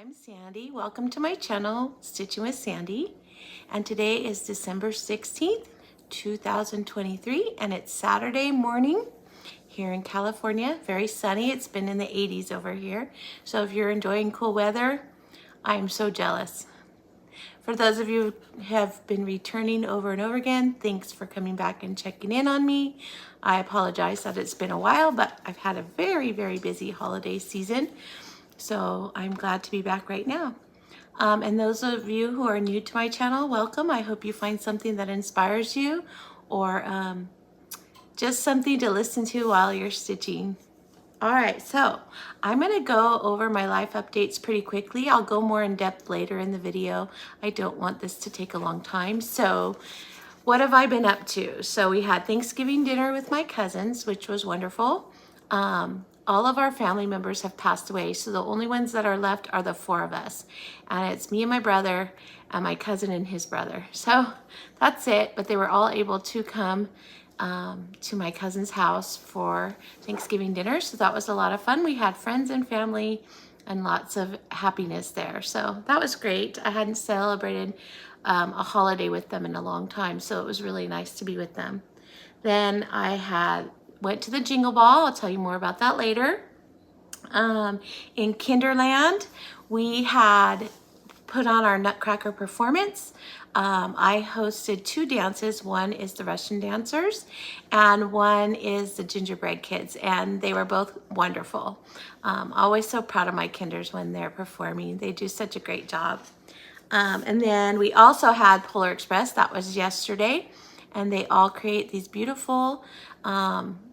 I'm Sandy. Welcome to my channel, Stitching with Sandy. And today is December 16th, 2023, and it's Saturday morning here in California. Very sunny. It's been in the 80s over here. So if you're enjoying cool weather, I'm so jealous. For those of you who have been returning over and over again, thanks for coming back and checking in on me. I apologize that it's been a while, but I've had a very, very busy holiday season. So I'm glad to be back right now. And those of you who are new to my channel, welcome. I hope you find something that inspires you or just something to listen to while you're stitching. All right, so I'm gonna go over my life updates pretty quickly. I'll go more in depth later in the video. I don't want this to take a long time. So what have I been up to? So we had Thanksgiving dinner with my cousins, which was wonderful. All of our family members have passed away, so the only ones that are left are the four of us. And it's me and my brother and my cousin and his brother. So that's it, but they were all able to come to my cousin's house for Thanksgiving dinner, so that was a lot of fun. We had friends and family and lots of happiness there, so that was great. I hadn't celebrated a holiday with them in a long time, so it was really nice to be with them. Then I went to the Jingle Ball. I'll tell you more about that later. In Kinderland, we had put on our Nutcracker performance. I hosted two dances. One is the Russian dancers and one is the gingerbread kids, and they were both wonderful. Always so proud of my kinders when they're performing. They do such a great job. And then we also had Polar Express. That was yesterday, and they all create these beautiful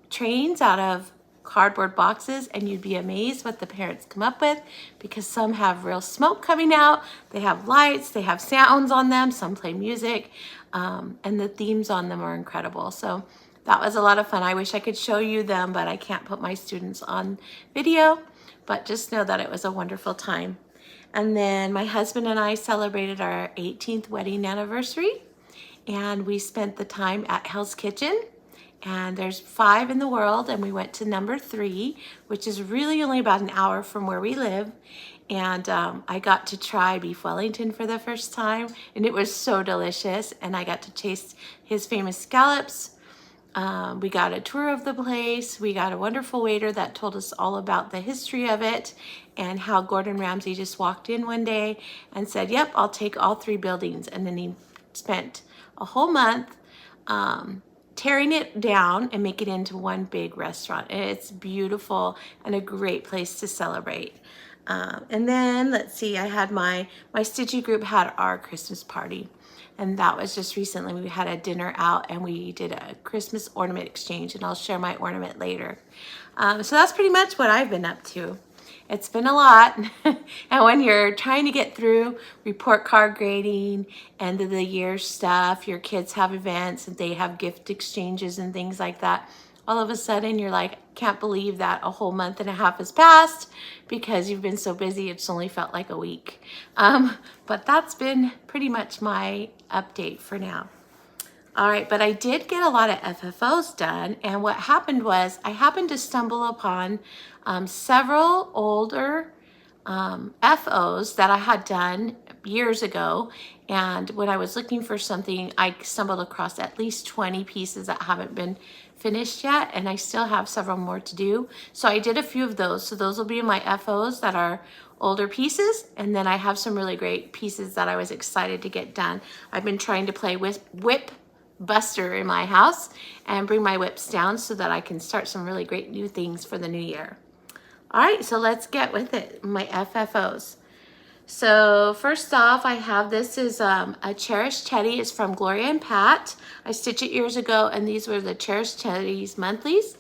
trains out of cardboard boxes, and you'd be amazed what the parents come up with, because some have real smoke coming out, they have lights, they have sounds on them, some play music, and the themes on them are incredible. So that was a lot of fun. I wish I could show you them, but I can't put my students on video, but just know that it was a wonderful time. And then my husband and I celebrated our 18th wedding anniversary, and we spent the time at Hell's Kitchen. And there's 5 in the world, and we went to number 3, which is really only about an hour from where we live. And I got to try beef Wellington for the first time, and it was so delicious. And I got to taste his famous scallops. We got a tour of the place. We got a wonderful waiter that told us all about the history of it and how Gordon Ramsay just walked in one day and said, yep, I'll take all 3 buildings. And then he spent a whole month tearing it down and make it into one big restaurant. And it's beautiful and a great place to celebrate. And then let's see, I had my stitchy group had our Christmas party, and that was just recently. We had a dinner out and we did a Christmas ornament exchange, and I'll share my ornament later. So that's pretty much what I've been up to. It's been a lot. And when you're trying to get through report card grading, end of the year stuff, your kids have events and they have gift exchanges and things like that, all of a sudden you're like, can't believe that a whole month and a half has passed because you've been so busy. It's only felt like a week. But that's been pretty much my update for now. All right, but I did get a lot of FFOs done, and what happened was I happened to stumble upon several older FOs that I had done years ago, and when I was looking for something, I stumbled across at least 20 pieces that haven't been finished yet, and I still have several more to do. So I did a few of those. So those will be my FOs that are older pieces, and then I have some really great pieces that I was excited to get done. I've been trying to play with whip buster in my house and bring my whips down so that I can start some really great new things for the new year. All right, so let's get with it, my FFOs. So first off, I have, this is a Cherished Teddy. It's from Gloria and Pat. I stitched it years ago, and these were the Cherished Teddy's monthlies.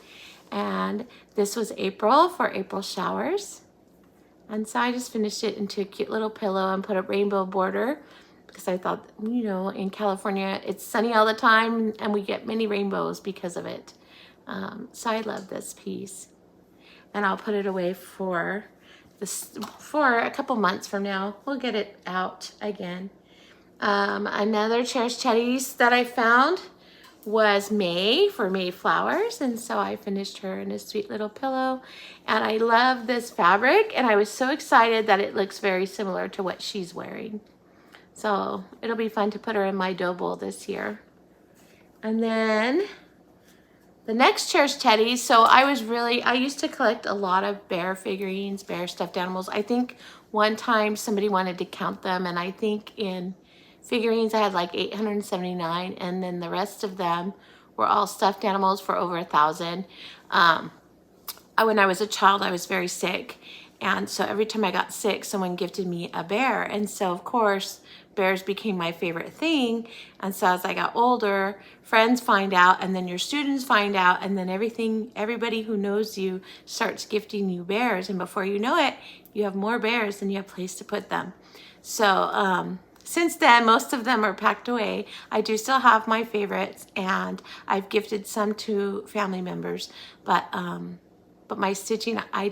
And this was April for April showers. And so I just finished it into a cute little pillow and put a rainbow border, because I thought, you know, in California, it's sunny all the time and we get many rainbows because of it. So I love this piece. And I'll put it away for a couple months from now. We'll get it out again. Another Cherished Teddies that I found was May for May flowers, and so I finished her in a sweet little pillow. And I love this fabric, and I was so excited that it looks very similar to what she's wearing. So it'll be fun to put her in my dough bowl this year. And then the next cherished teddies. So I used to collect a lot of bear figurines, bear stuffed animals. I think one time somebody wanted to count them, and I think in figurines I had like 879, and then the rest of them were all stuffed animals for over 1,000. When I was a child, I was very sick, and so every time I got sick, someone gifted me a bear, and so of course bears became my favorite thing. And so as I got older, friends find out, and then your students find out, and then everybody who knows you starts gifting you bears, and before you know it, you have more bears than you have place to put them. So since then, most of them are packed away. I do still have my favorites, and I've gifted some to family members, but my stitching, I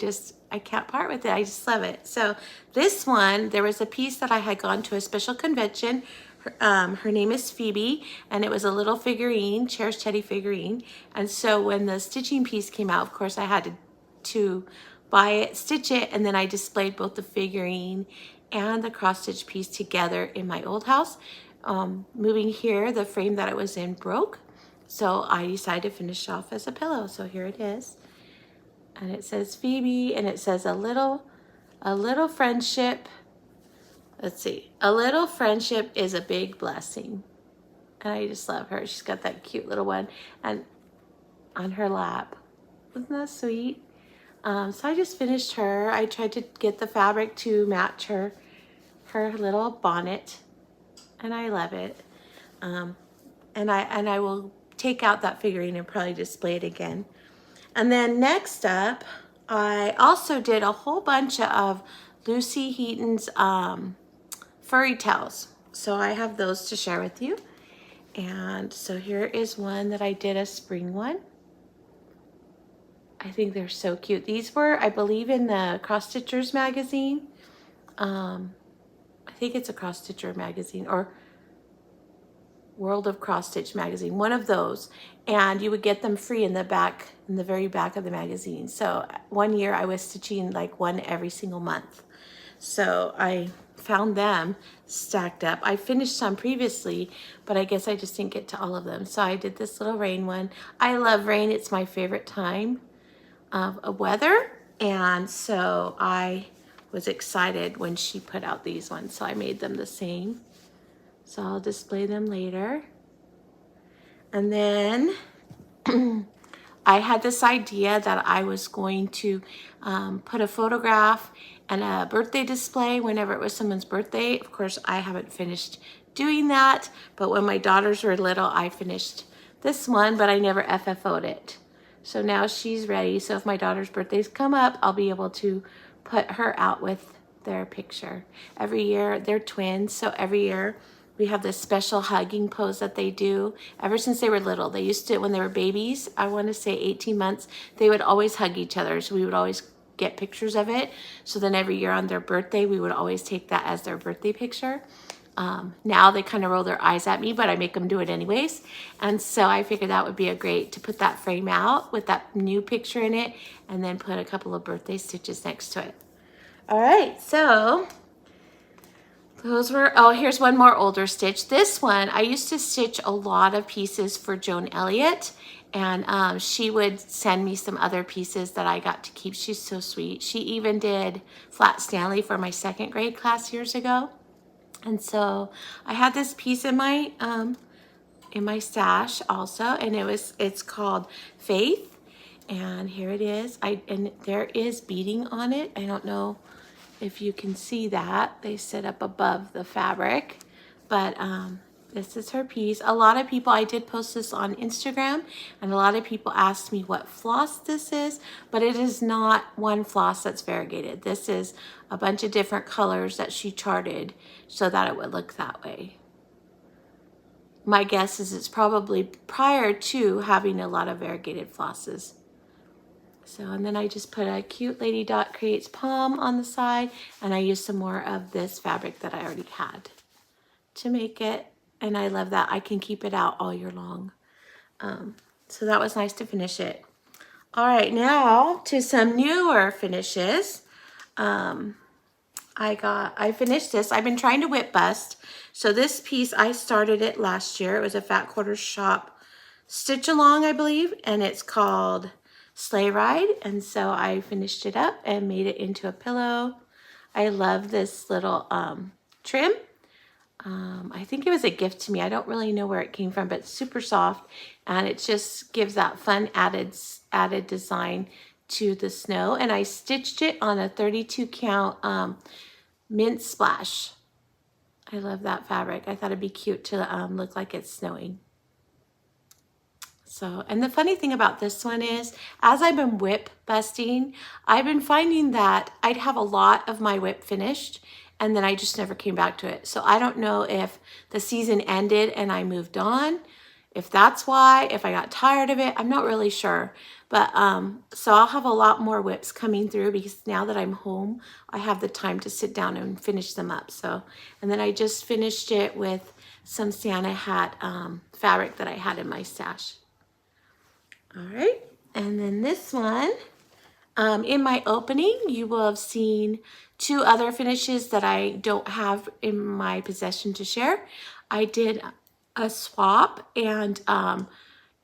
can't part with it. I just love it. So this one, there was a piece that I had gone to a special convention. Her name is Phoebe, and it was a little figurine, cherished teddy figurine. And so when the stitching piece came out, of course I had to buy it, stitch it, and then I displayed both the figurine and the cross stitch piece together in my old house. Moving here, the frame that it was in broke, so I decided to finish off as a pillow. So here it is. And it says Phoebe, and it says a little friendship. Let's see. A little friendship is a big blessing. And I just love her. She's got that cute little one and on her lap. Isn't that sweet? So I just finished her. I tried to get the fabric to match her little bonnet, and I love it. And I will take out that figurine and probably display it again. And then next up, I also did a whole bunch of Lucy Heaton's furry towels. So I have those to share with you. And so here is one that I did, a spring one. I think they're so cute. These were, I believe, in the Cross Stitchers magazine. I think it's a Cross Stitcher magazine, or World of Cross Stitch magazine, one of those, and you would get them free in the back, in the very back of the magazine. So one year I was stitching like one every single month. So I found them stacked up. I finished some previously, but I guess I just didn't get to all of them. So I did this little rain one. I love rain. It's my favorite time of weather. And so I was excited when she put out these ones. So I made them the same. So I'll display them later. And then I had this idea that I was going to put a photograph and a birthday display whenever it was someone's birthday. Of course, I haven't finished doing that, but when my daughters were little, I finished this one, but I never FFO'd it. So now she's ready. So if my daughter's birthdays come up, I'll be able to put her out with their picture. Every year, they're twins, so every year we have this special hugging pose that they do ever since they were little. They used to, when they were babies, I want to say 18 months, they would always hug each other. So we would always get pictures of it. So then every year on their birthday, we would always take that as their birthday picture. Now they kind of roll their eyes at me, but I make them do it anyways. And so I figured that would be a great to put that frame out with that new picture in it, and then put a couple of birthday stitches next to it. All right, so those were, oh, here's one more older stitch. This one, I used to stitch a lot of pieces for Joan Elliott, and she would send me some other pieces that I got to keep. She's so sweet. She even did Flat Stanley for my 2nd grade class years ago. And so I had this piece in my stash also, and it's called Faith, and here it is. And there is beading on it. I don't know if you can see that. They sit up above the fabric, but this is her piece. A lot of people, I did post this on Instagram, and a lot of people asked me what floss this is, but it is not one floss that's variegated. This is a bunch of different colors that she charted so that it would look that way. My guess is it's probably prior to having a lot of variegated flosses. So, and then I just put a cute Lady Dot Creates Palm on the side, and I used some more of this fabric that I already had to make it. And I love that I can keep it out all year long. So that was nice to finish it. All right, now to some newer finishes. I finished this. I've been trying to whip bust. So this piece, I started it last year. It was a Fat Quarters Shop stitch along, I believe, and it's called Sleigh Ride. And so I finished it up and made it into a pillow. I love this little trim. I think it was a gift to me. I don't really know where it came from, but it's super soft, and it just gives that fun added design to the snow. And I stitched it on a 32 count mint splash. I love that fabric. I thought it'd be cute to look like it's snowing. So, and the funny thing about this one is, as I've been whip busting, I've been finding that I'd have a lot of my whip finished, and then I just never came back to it. So I don't know if the season ended and I moved on, if that's why, if I got tired of it, I'm not really sure. But so I'll have a lot more whips coming through, because now that I'm home, I have the time to sit down and finish them up. So, and then I just finished it with some Santa hat fabric that I had in my stash. All right, and then this one, in my opening, you will have seen two other finishes that I don't have in my possession to share. I did a swap, and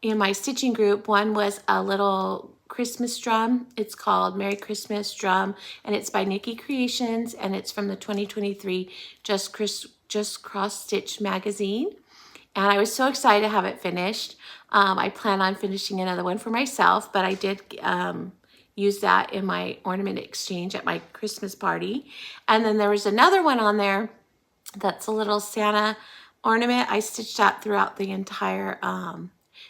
in my stitching group, one was a little Christmas drum. It's called Merry Christmas Drum, and it's by Nikki Creations, and it's from the 2023 Just Cross Stitch magazine. And I was so excited to have it finished. I plan on finishing another one for myself, but I did use that in my ornament exchange at my Christmas party. And then there was another one on there that's a little Santa ornament. I stitched that throughout the entire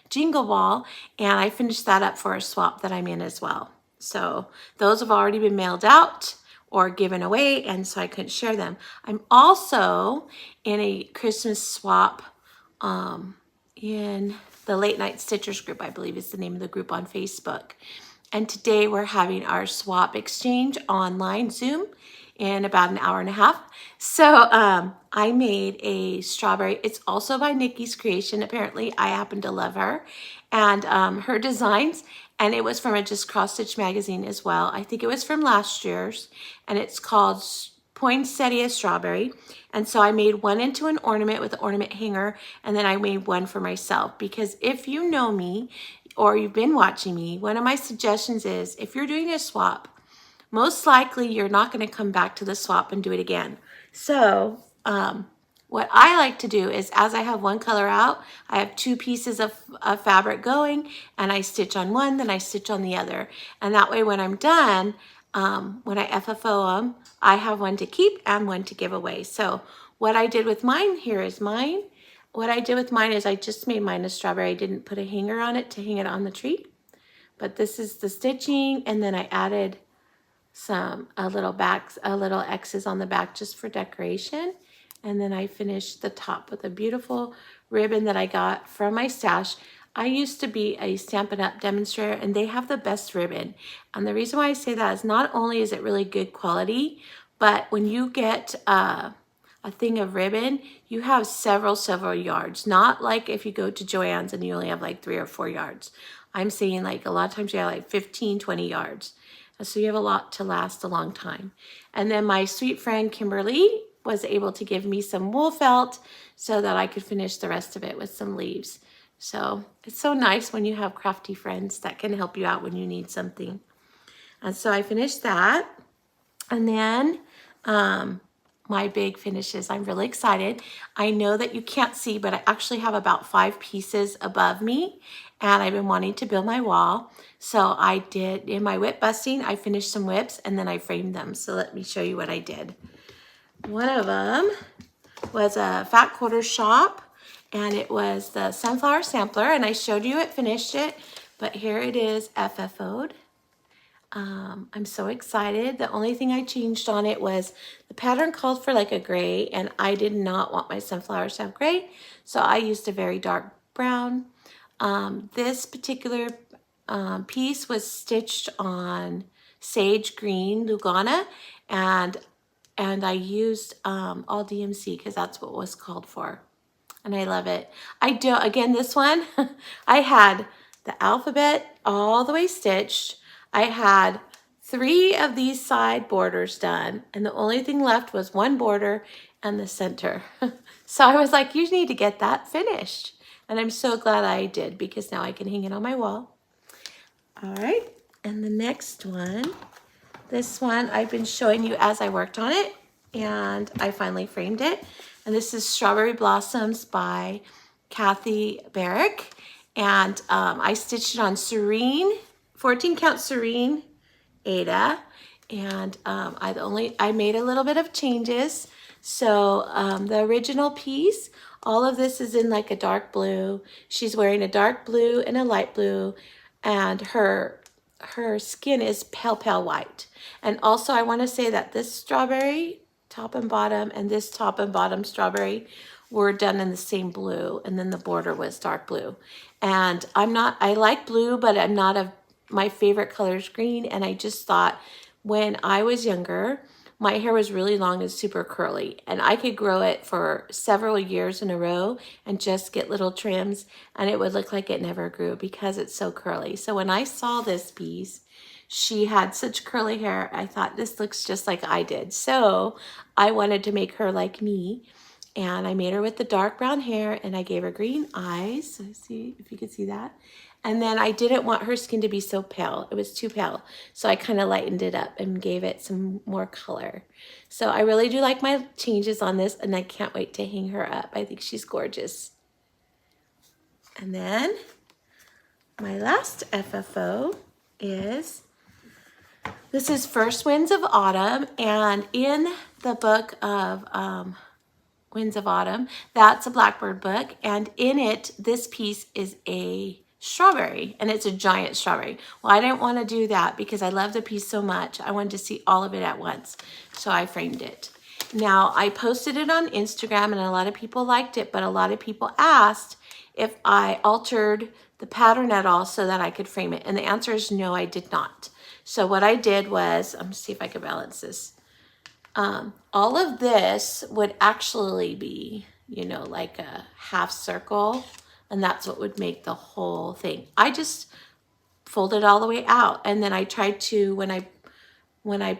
jingle ball, and I finished that up for a swap that I'm in as well. So those have already been mailed out or given away, and so I couldn't share them. I'm also in a Christmas swap in the Late Night Stitchers group, I believe is the name of the group on Facebook. And today we're having our swap exchange online Zoom in about an hour and a half. So I made a strawberry. It's also by Nikki's creation. Apparently I happen to love her and her designs. And it was from a Just Cross Stitch magazine as well. I think it was from last year's, and it's called Poinsettia Strawberry. And so I made one into an ornament with an ornament hanger, and then I made one for myself, because if you know me or you've been watching me, one of my suggestions is, if you're doing a swap, most likely you're not going to come back to the swap and do it again. So what I like to do is, as I have one color out, I have two pieces of fabric going, and I stitch on one, then I stitch on the other. And that way when I'm done, when I FFO them, I have one to keep and one to give away. So what I did with mine, here is mine. What I did with mine is I just made mine a strawberry. I didn't put a hanger on it to hang it on the tree. But this is the stitching, and then I added a little X's on the back just for decoration. And then I finished the top with a beautiful ribbon that I got from my stash. I used to be a Stampin' Up! Demonstrator, and they have the best ribbon. And the reason why I say that is, not only is it really good quality, but when you get a thing of ribbon, you have several yards. Not like if you go to Joann's and you only have like 3 or 4 yards. I'm saying like a lot of times you have like 15, 20 yards. So you have a lot to last a long time. And then my sweet friend Kimberly was able to give me some wool felt so that I could finish the rest of it with some leaves. So it's so nice when you have crafty friends that can help you out when you need something. And so I finished that. And then my big finishes, I'm really excited. I know that you can't see, but I actually have about 5 pieces above me, and I've been wanting to build my wall. So I did, in my whip busting, I finished some whips and then I framed them. So let me show you what I did. One of them was a Fat Quarters Shop, and it was the Sunflower Sampler, and I showed you it, finished it, but here it is FFO'd. I'm so excited. The only thing I changed on it was the pattern called for like a gray, and I did not want my sunflowers to have gray, so I used a very dark brown. This particular piece was stitched on sage green Lugana, and I used all DMC because that's what was called for. and I love it. I do, again, this one, I had the alphabet all the way stitched. I had 3 of these side borders done, and the only thing left was one border and the center. So I was like, you need to get that finished. And I'm so glad I did, because now I can hang it on my wall. All right, and the next one, this one I've been showing you as I worked on it, and I finally framed it. And this is Strawberry Blossoms by Kathy Barrick. And I stitched it on Serene, 14 count Serene Ada. And I made a little bit of changes. So the original piece, all of this is in like a dark blue. She's wearing a dark blue and a light blue, and her skin is pale white. And also I want to say that this strawberry top and bottom and this top and bottom strawberry were done in the same blue, and then the border was dark blue. And I like blue, but I'm not my favorite color is green. And I just thought, when I was younger, my hair was really long and super curly, and I could grow it for several years in a row and just get little trims, and it would look like it never grew because it's so curly. So when I saw this piece, she had such curly hair, I thought, this looks just like I did. So I wanted to make her like me, and I made her with the dark brown hair, and I gave her green eyes. So see if you can see that. And then I didn't want her skin to be so pale. It was too pale. So I kind of lightened it up and gave it some more color. So I really do like my changes on this, and I can't wait to hang her up. I think she's gorgeous. And then my last FFO is, this is First Winds of Autumn. And in the book of Winds of Autumn, that's a Blackbird book. And in it, this piece is a strawberry, and it's a giant strawberry. Well, I didn't want to do that because I love the piece so much. I wanted to see all of it at once, so I framed it. Now, I posted it on Instagram, and a lot of people liked it, but a lot of people asked if I altered the pattern at all so that I could frame it, and the answer is no, I did not. So what I did was, let me see if I can balance this. All of this would actually be, you know, like a half circle, and that's what would make the whole thing. I just folded all the way out, and then I tried to, when I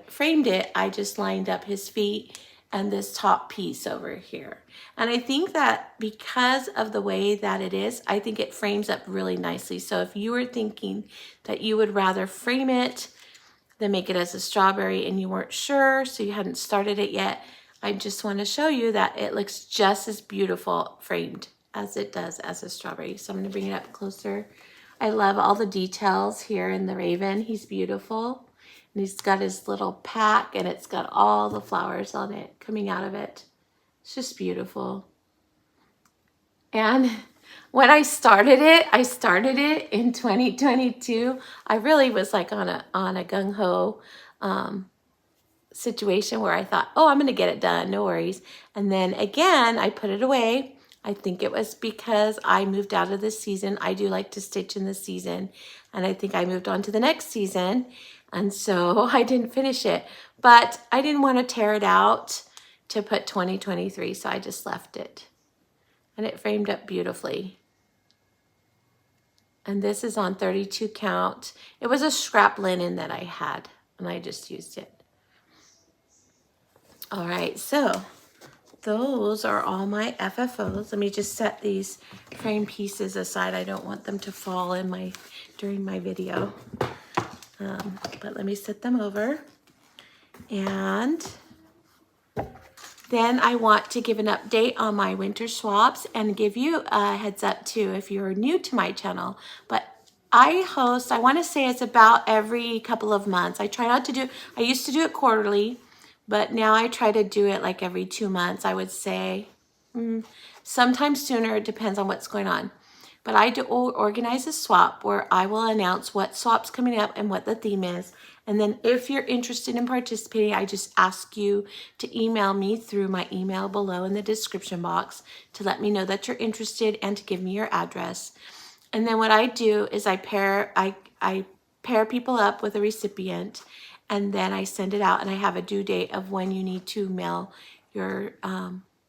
framed it, I just lined up his feet and this top piece over here. And I think that because of the way that it is, I think it frames up really nicely. So if you were thinking that you would rather frame it than make it as a strawberry and you weren't sure, so you hadn't started it yet, I just want to show you that it looks just as beautiful framed as it does as a strawberry. So I'm going to bring it up closer. I love all the details here in the raven. He's beautiful. And he's got his little pack, and it's got all the flowers on it coming out of it. It's just beautiful. And when I started it in 2022. I really was like on a gung-ho situation where I thought, oh, I'm going to get it done, no worries. And then again, I put it away. I think it was because I moved out of this season. I do like to stitch in this season, and I think I moved on to the next season, and so I didn't finish it. But I didn't want to tear it out to put 2023, so I just left it. And it framed up beautifully. And this is on 32 count. It was a scrap linen that I had, and I just used it. All right, so those are all my FFOs. Let me just set these frame pieces aside. I don't want them to fall in during my video. But let me set them over. And then I want to give an update on my winter swaps and give you a heads up too if you're new to my channel. But I want to say it's about every couple of months. I try not to do, I used to do it quarterly, but now I try to do it like every 2 months, I would say. Sometimes sooner, it depends on what's going on. But I do organize a swap where I will announce what swap's coming up and what the theme is. And then if you're interested in participating, I just ask you to email me through my email below in the description box to let me know that you're interested and to give me your address. And then what I do is I pair people up with a recipient, and then I send it out, and I have a due date of when you need to mail your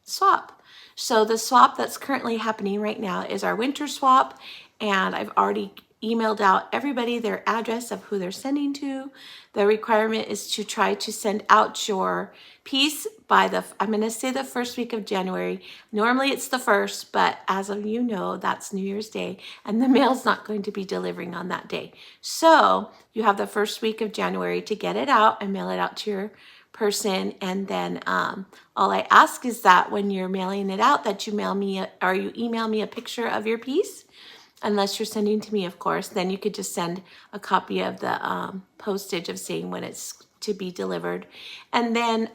swap. So the swap that's currently happening right now is our winter swap, and I've already emailed out everybody their address of who they're sending to. The requirement is to try to send out your piece by I'm going to say the first week of January. Normally it's the first, but as of you know, that's New Year's Day, and the mail's not going to be delivering on that day. So you have the first week of January to get it out and mail it out to your person. And then all I ask is that when you're mailing it out, that you mail me or you email me a picture of your piece. Unless you're sending to me, of course, then you could just send a copy of the postage of saying when it's to be delivered. And then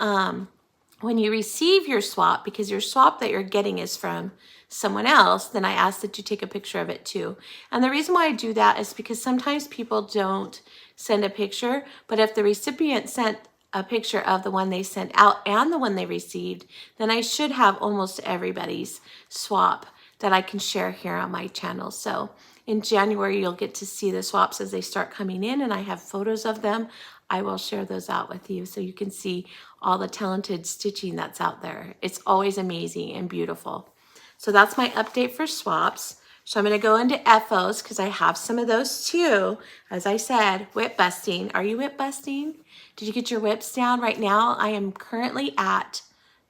when you receive your swap, because your swap that you're getting is from someone else, then I ask that you take a picture of it too. And the reason why I do that is because sometimes people don't send a picture, but if the recipient sent a picture of the one they sent out and the one they received, then I should have almost everybody's swap that I can share here on my channel. So in January, you'll get to see the swaps as they start coming in, and I have photos of them. I will share those out with you so you can see all the talented stitching that's out there. It's always amazing and beautiful. So that's my update for swaps. So I'm going to go into FFOs because I have some of those too. As I said, whip busting. Are you whip busting? Did you get your whips down? Right now, I am currently at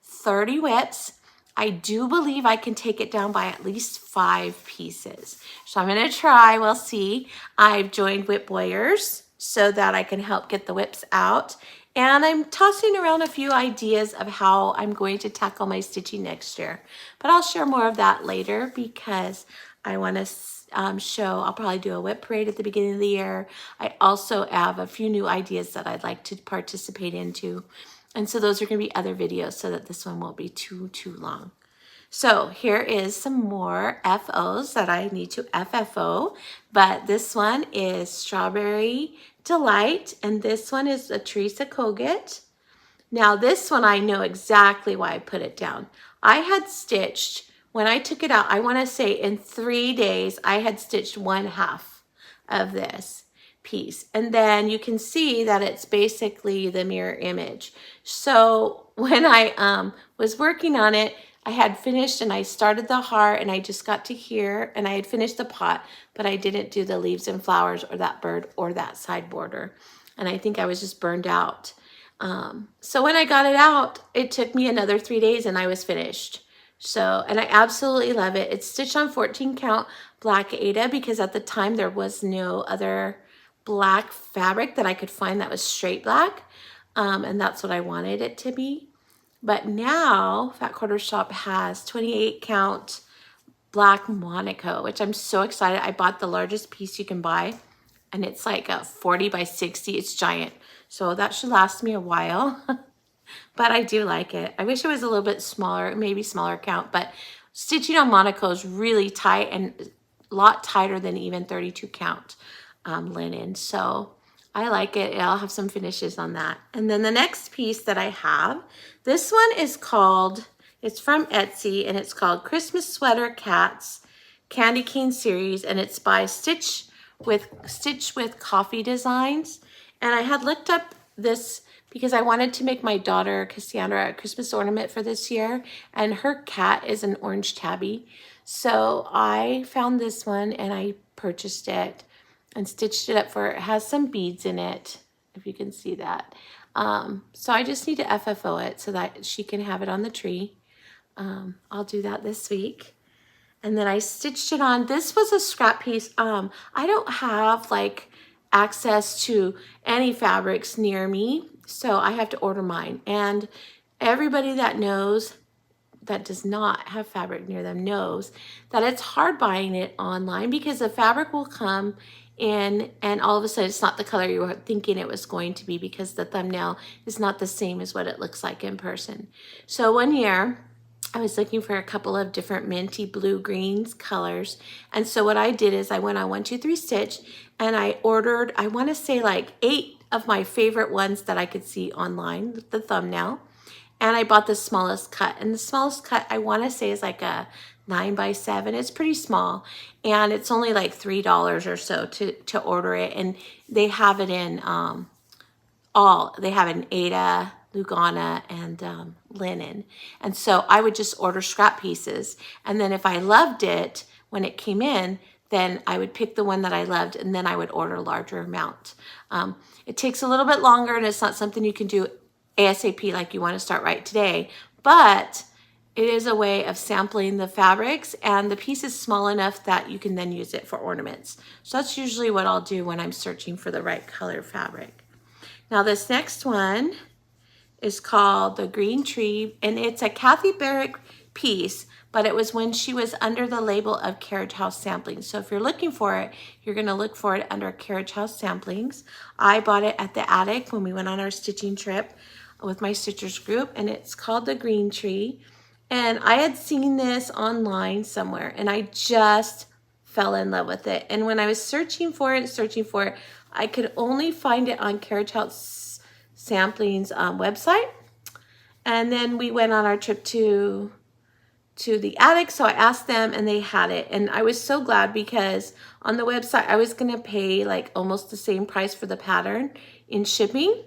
30 whips. I do believe I can take it down by at least 5 pieces. So I'm going to try. We'll see. I've joined Whip Warriors so that I can help get the whips out. And I'm tossing around a few ideas of how I'm going to tackle my stitching next year. But I'll share more of that later because I want to show, I'll probably do a whip parade at the beginning of the year. I also have a few new ideas that I'd like to participate into. And so those are going to be other videos so that this one won't be too long. So here is some more FOs that I need to FFO, but this one is Strawberry Delight, and this one is a Teresa Kogut. Now this one I know exactly why I put it down. I had stitched, when I took it out, I want to say in 3 days, I had stitched 1/2 of this piece. And then you can see that it's basically the mirror image. So when I was working on it, I had finished and I started the heart and I just got to here and I had finished the pot, but I didn't do the leaves and flowers or that bird or that side border. And I think I was just burned out. So when I got it out, it took me another 3 days and I was finished. So, and I absolutely love it. It's stitched on 14 count black Aida because at the time there was no other black fabric that I could find that was straight black. And that's what I wanted it to be. But now Fat Quarter Shop has 28 count black Monaco, which I'm so excited. I bought the largest piece you can buy and it's like a 40 by 60. It's giant. So that should last me a while. But I do like it. I wish it was a little bit smaller, maybe smaller count, but stitching on Monaco is really tight and a lot tighter than even 32 count linen. So I like it. I'll have some finishes on that. And then the next piece that I have, this one is called, it's from Etsy and it's called Christmas Sweater Cats Candy Cane Series, and it's by Stitch with Coffee Designs. And I had looked up this because I wanted to make my daughter Cassandra a Christmas ornament for this year, and her cat is an orange tabby. So I found this one and I purchased it and stitched it up for her. It has some beads in it, if you can see that. So I just need to FFO it so that she can have it on the tree. I'll do that this week. And then I stitched it on. This was a scrap piece. I don't have like access to any fabrics near me, so I have to order mine. And everybody that knows that does not have fabric near them knows that it's hard buying it online because the fabric will come in and all of a sudden it's not the color you were thinking it was going to be because the thumbnail is not the same as what it looks like in person. So one year I was looking for a couple of different minty blue greens colors, and so what I did is I went on 1 2 3 Stitch and I ordered, I want to say like 8 of my favorite ones that I could see online with the thumbnail. And I bought the smallest cut, and the smallest cut I want to say is like a 9 by 7. It's pretty small, and it's only like $3 or so to order it. And they have it in they have it in Aida, Lugana and linen. And so I would just order scrap pieces. And then if I loved it when it came in, then I would pick the one that I loved, and then I would order a larger amount. It takes a little bit longer, and it's not something you can do ASAP like you want to start right today, but it is a way of sampling the fabrics, and the piece is small enough that you can then use it for ornaments. So that's usually what I'll do when I'm searching for the right color fabric. Now this next one is called the Green Tree, and it's a Kathy Barrick piece, but it was when she was under the label of Carriage House Samplings. So if you're looking for it, you're gonna look for it under Carriage House Samplings. I bought it at the attic when we went on our stitching trip with my stitchers group, and it's called the Green Tree. And I had seen this online somewhere, and I just fell in love with it. And when I was searching for it, I could only find it on Carriage House Samplings website. And then we went on our trip to the attic, so I asked them and they had it. And I was so glad, because on the website I was gonna pay like almost the same price for the pattern in shipping,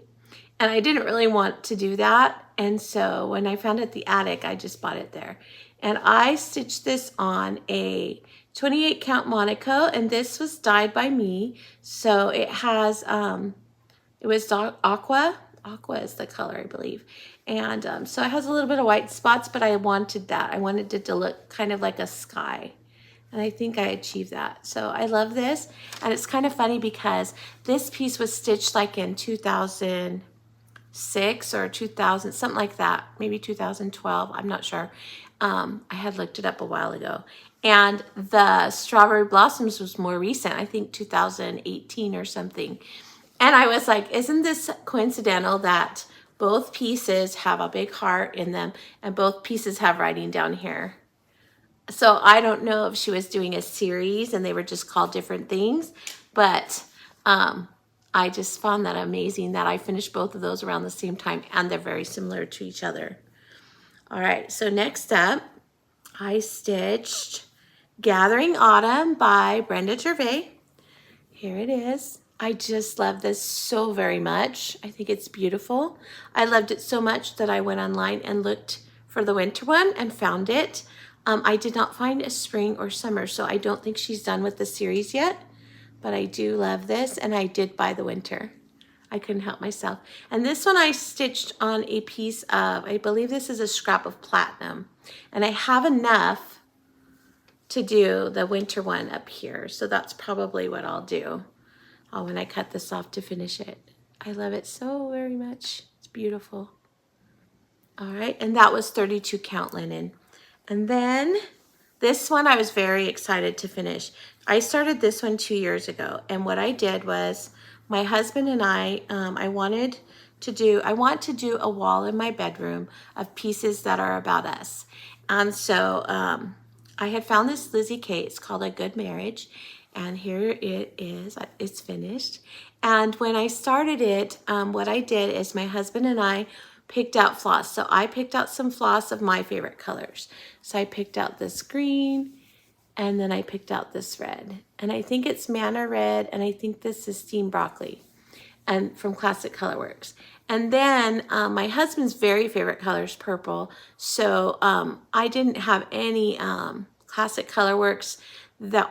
and I didn't really want to do that. And so when I found it at the attic, I just bought it there. And I stitched this on a 28 count Monaco, and this was dyed by me. So it has, it was aqua is the color, I believe. And so it has a little bit of white spots, but I wanted that. I wanted it to look kind of like a sky. And I think I achieved that. So I love this. And it's kind of funny because this piece was stitched like in 2006 or 2000, something like that. Maybe 2012, I'm not sure. I had looked it up a while ago. And the Strawberry Blossoms was more recent, I think 2018 or something. And I was like, isn't this coincidental that both pieces have a big heart in them and both pieces have writing down here? So I don't know if she was doing a series and they were just called different things, but I just found that amazing that I finished both of those around the same time, and they're very similar to each other. All right, so next up, I stitched Gathering Autumn by Brenda Gervais. Here it is. I just love this so very much. I think it's beautiful. I loved it so much that I went online and looked for the winter one and found it. I did not find a spring or summer, so I don't think she's done with the series yet, but I do love this, and I did buy the winter. I couldn't help myself. And this one I stitched on a piece of, I believe this is a scrap of platinum, and I have enough to do the winter one up here, so that's probably what I'll do when I cut this off to finish it. I love it so very much. It's beautiful. All right, and that was 32 count linen. And then this one I was very excited to finish. I started this one 2 years ago, and what I did was my husband and I want to do a wall in my bedroom of pieces that are about us. And so I had found this Lizzie Kate. It's called A Good Marriage, and here it is. It's finished. And when I started it, what I did is my husband and I picked out floss. So I picked out some floss of my favorite colors. So I picked out this green, and then I picked out this red. And I think it's Manna Red, and I think this is Steamed Broccoli, and from Classic Colorworks. And then my husband's very favorite color is purple. So I didn't have any Classic Colorworks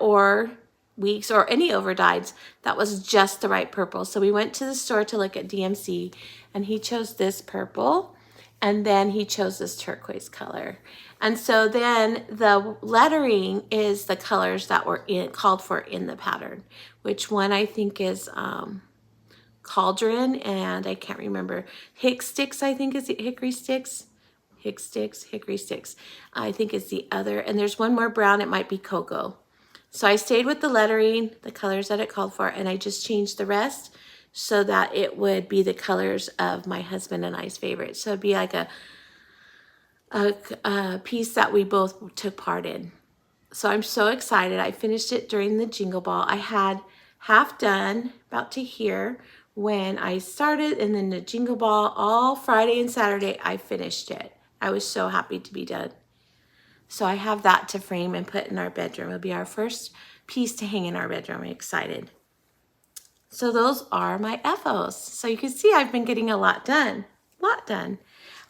or Weeks or any overdyes that was just the right purple. So we went to the store to look at DMC, and he chose this purple, and then he chose this turquoise color. And so then the lettering is the colors that were called for in the pattern, which one I think is Cauldron, and I can't remember. Hick Sticks, I think is the Hickory Sticks. Hickory Sticks, I think is the other. And there's one more brown, it might be Cocoa. So I stayed with the lettering, the colors that it called for, and I just changed the rest so that it would be the colors of my husband and I's favorites. So it'd be like a piece that we both took part in. So I'm so excited. I finished it during the Jingle Ball. I had half done, about to here, when I started, and then the Jingle Ball, all Friday and Saturday, I finished it. I was so happy to be done. So I have that to frame and put in our bedroom. It'll be our first piece to hang in our bedroom. I'm excited. So those are my FFOs. So you can see I've been getting a lot done. lot done.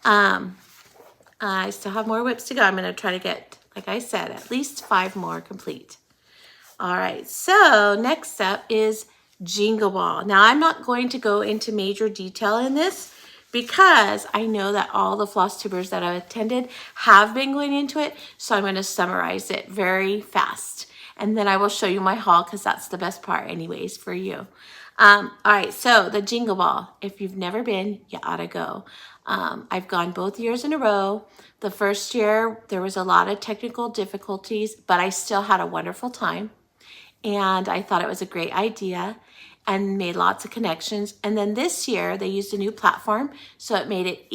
I still have more whips to go. I'm going to try to get, like I said, at least 5 more complete. All right, so next up is Jingle Ball. Now, I'm not going to go into major detail in this because I know that all the Flosstubers that I've attended have been going into it, so I'm going to summarize it very fast. And then I will show you my haul because that's the best part anyways for you. All right, so the Jingle Ball. If you've never been, you ought to go. I've gone both years in a row. The first year, there was a lot of technical difficulties, but I still had a wonderful time. And I thought it was a great idea and made lots of connections. And then this year, they used a new platform, so it made it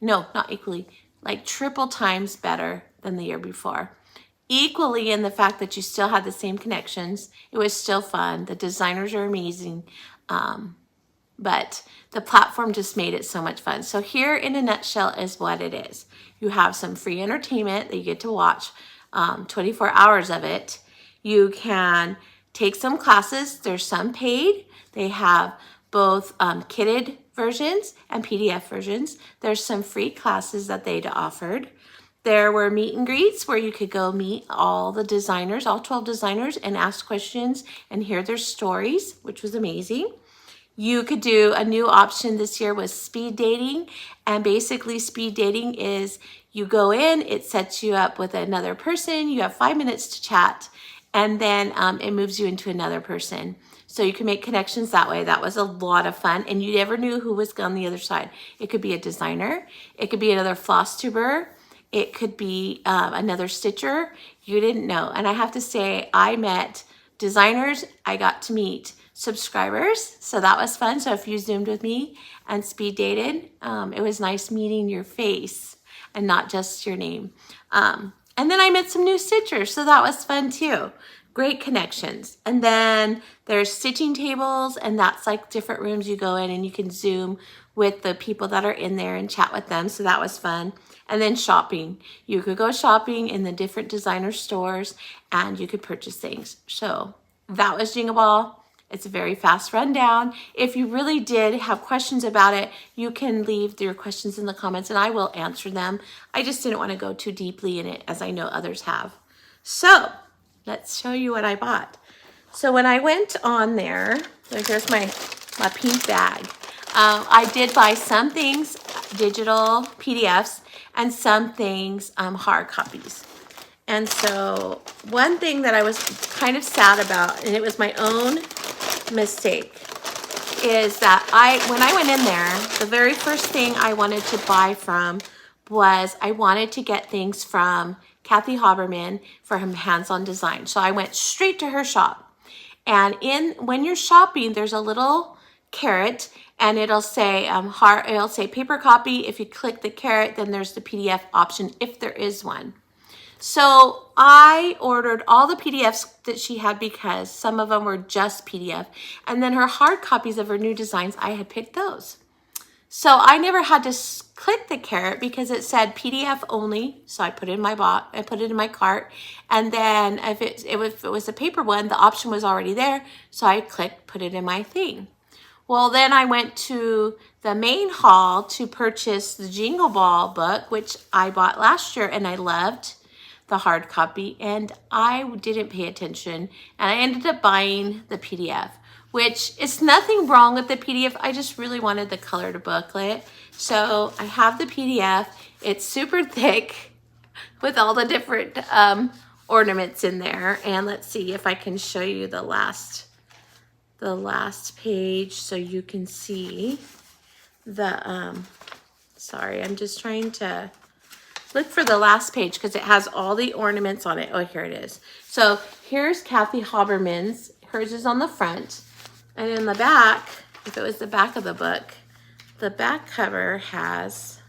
not equally, like triple times better than the year before. Equally in the fact that you still had the same connections. It was still fun. The designers are amazing. But the platform just made it so much fun. So here in a nutshell is what it is. You have some free entertainment that you get to watch, 24 hours of it. You can take some classes. There's some paid. They have both kitted versions and PDF versions. There's some free classes that they'd offered. There were meet and greets where you could go meet all the designers, all 12 designers, and ask questions and hear their stories, which was amazing. You could do a new option this year was speed dating. And basically speed dating is you go in, it sets you up with another person. You have 5 minutes to chat, and then it moves you into another person. So you can make connections that way. That was a lot of fun. And you never knew who was on the other side. It could be a designer. It could be another Flosstuber. It could be another stitcher. You didn't know. And I have to say, I met designers. I got to meet subscribers. So that was fun. So if you Zoomed with me and speed dated, it was nice meeting your face and not just your name. And then I met some new stitchers. So that was fun too. Great connections. And then there's stitching tables, and that's like different rooms you go in and you can Zoom with the people that are in there and chat with them. So that was fun. And then shopping. You could go shopping in the different designer stores and you could purchase things. So that was Jingle Ball. It's a very fast rundown. If you really did have questions about it, you can leave your questions in the comments and I will answer them. I just didn't want to go too deeply in it as I know others have. So let's show you what I bought. So when I went on there, so here's my pink bag. I did buy some things, digital PDFs, and some things, hard copies. And so one thing that I was kind of sad about, and it was my own mistake, is that when I went in there, the very first thing I wanted to buy from was I wanted to get things from Kathy Haberman for her hands-on design. So I went straight to her shop. And when you're shopping, there's a little carrot and it'll say it'll say paper copy. If you click the carrot, then there's the PDF option if there is one. So I ordered all the PDFs that she had because some of them were just PDF. And then her hard copies of her new designs, I had picked those. So I never had to click the carrot because it said PDF only. So I put it in my cart. And then if it was a paper one, the option was already there. So I clicked, put it in my thing. Well, then I went to the main hall to purchase the Jingle Ball book, which I bought last year and I loved the hard copy, and I didn't pay attention and I ended up buying the PDF, which is nothing wrong with the PDF. I just really wanted the colored booklet. So I have the PDF. It's super thick with all the different ornaments in there. And let's see if I can show you the last page so you can see the, sorry, I'm just trying to look for the last page because it has all the ornaments on it. Oh, here it is. So here's Kathy Haberman's. Hers is on the front. And in the back, if it was the back of the book, the back cover has,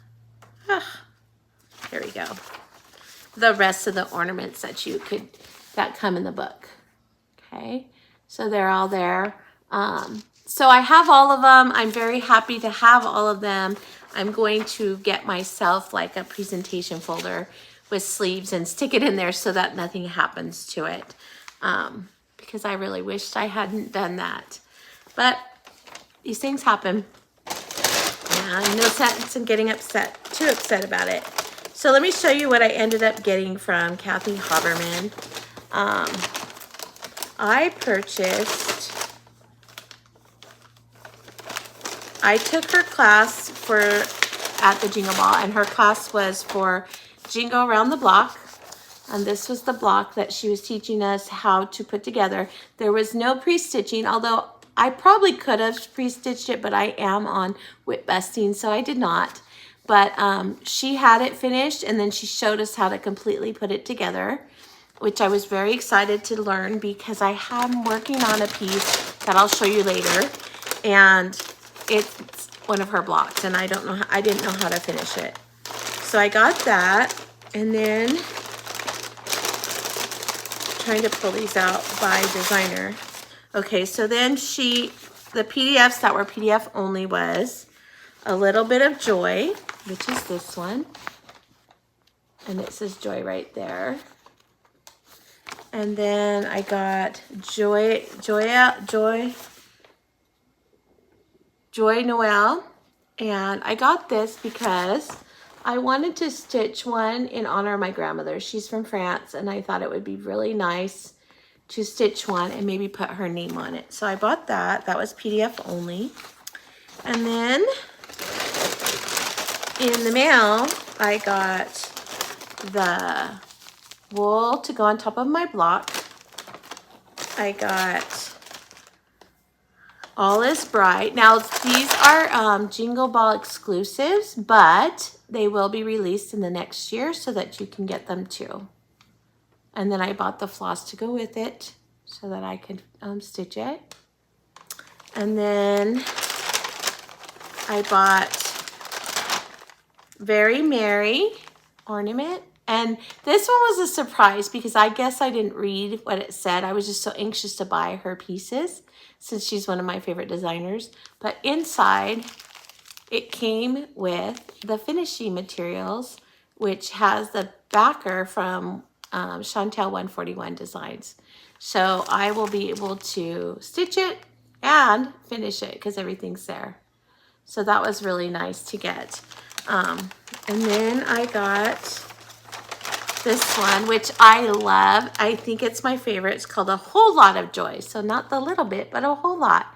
here we go, the rest of the ornaments that come in the book. Okay, so they're all there. So I have all of them. I'm very happy to have all of them. I'm going to get myself like a presentation folder with sleeves and stick it in there so that nothing happens to it. Because I really wished I hadn't done that. But these things happen. And I know I'm getting too upset about it. So let me show you what I ended up getting from Kathy Haberman. I took her class at the Jingle Ball, and her class was for Jingle Around the Block. And this was the block that she was teaching us how to put together. There was no pre-stitching, although I probably could have pre-stitched it, but I am on whip busting, so I did not. But she had it finished, and then she showed us how to completely put it together, which I was very excited to learn because I am working on a piece that I'll show you later, and it's one of her blocks, and I didn't know how to finish it. So I got that, and then trying to pull these out by designer. Okay, so then the PDFs that were PDF only was A Little Bit of Joy, which is this one. And it says Joy right there. And then I got Joy Noel. And I got this because I wanted to stitch one in honor of my grandmother. She's from France, and I thought it would be really nice to stitch one and maybe put her name on it. So I bought that. That was PDF only. And then in the mail, I got the wool to go on top of my block. I got All Is Bright. Now, these are Jingle Ball exclusives, but they will be released in the next year so that you can get them too. And then I bought the floss to go with it so that I could stitch it. And then I bought Very Merry ornament. And this one was a surprise because I guess I didn't read what it said. I was just so anxious to buy her pieces since she's one of my favorite designers. But inside, it came with the finishing materials, which has the backer from Chantel 141 Designs. So I will be able to stitch it and finish it because everything's there. So that was really nice to get. And then I got this one, which I love. I think it's my favorite. It's called A Whole Lot of Joy. So not the little bit, but a whole lot.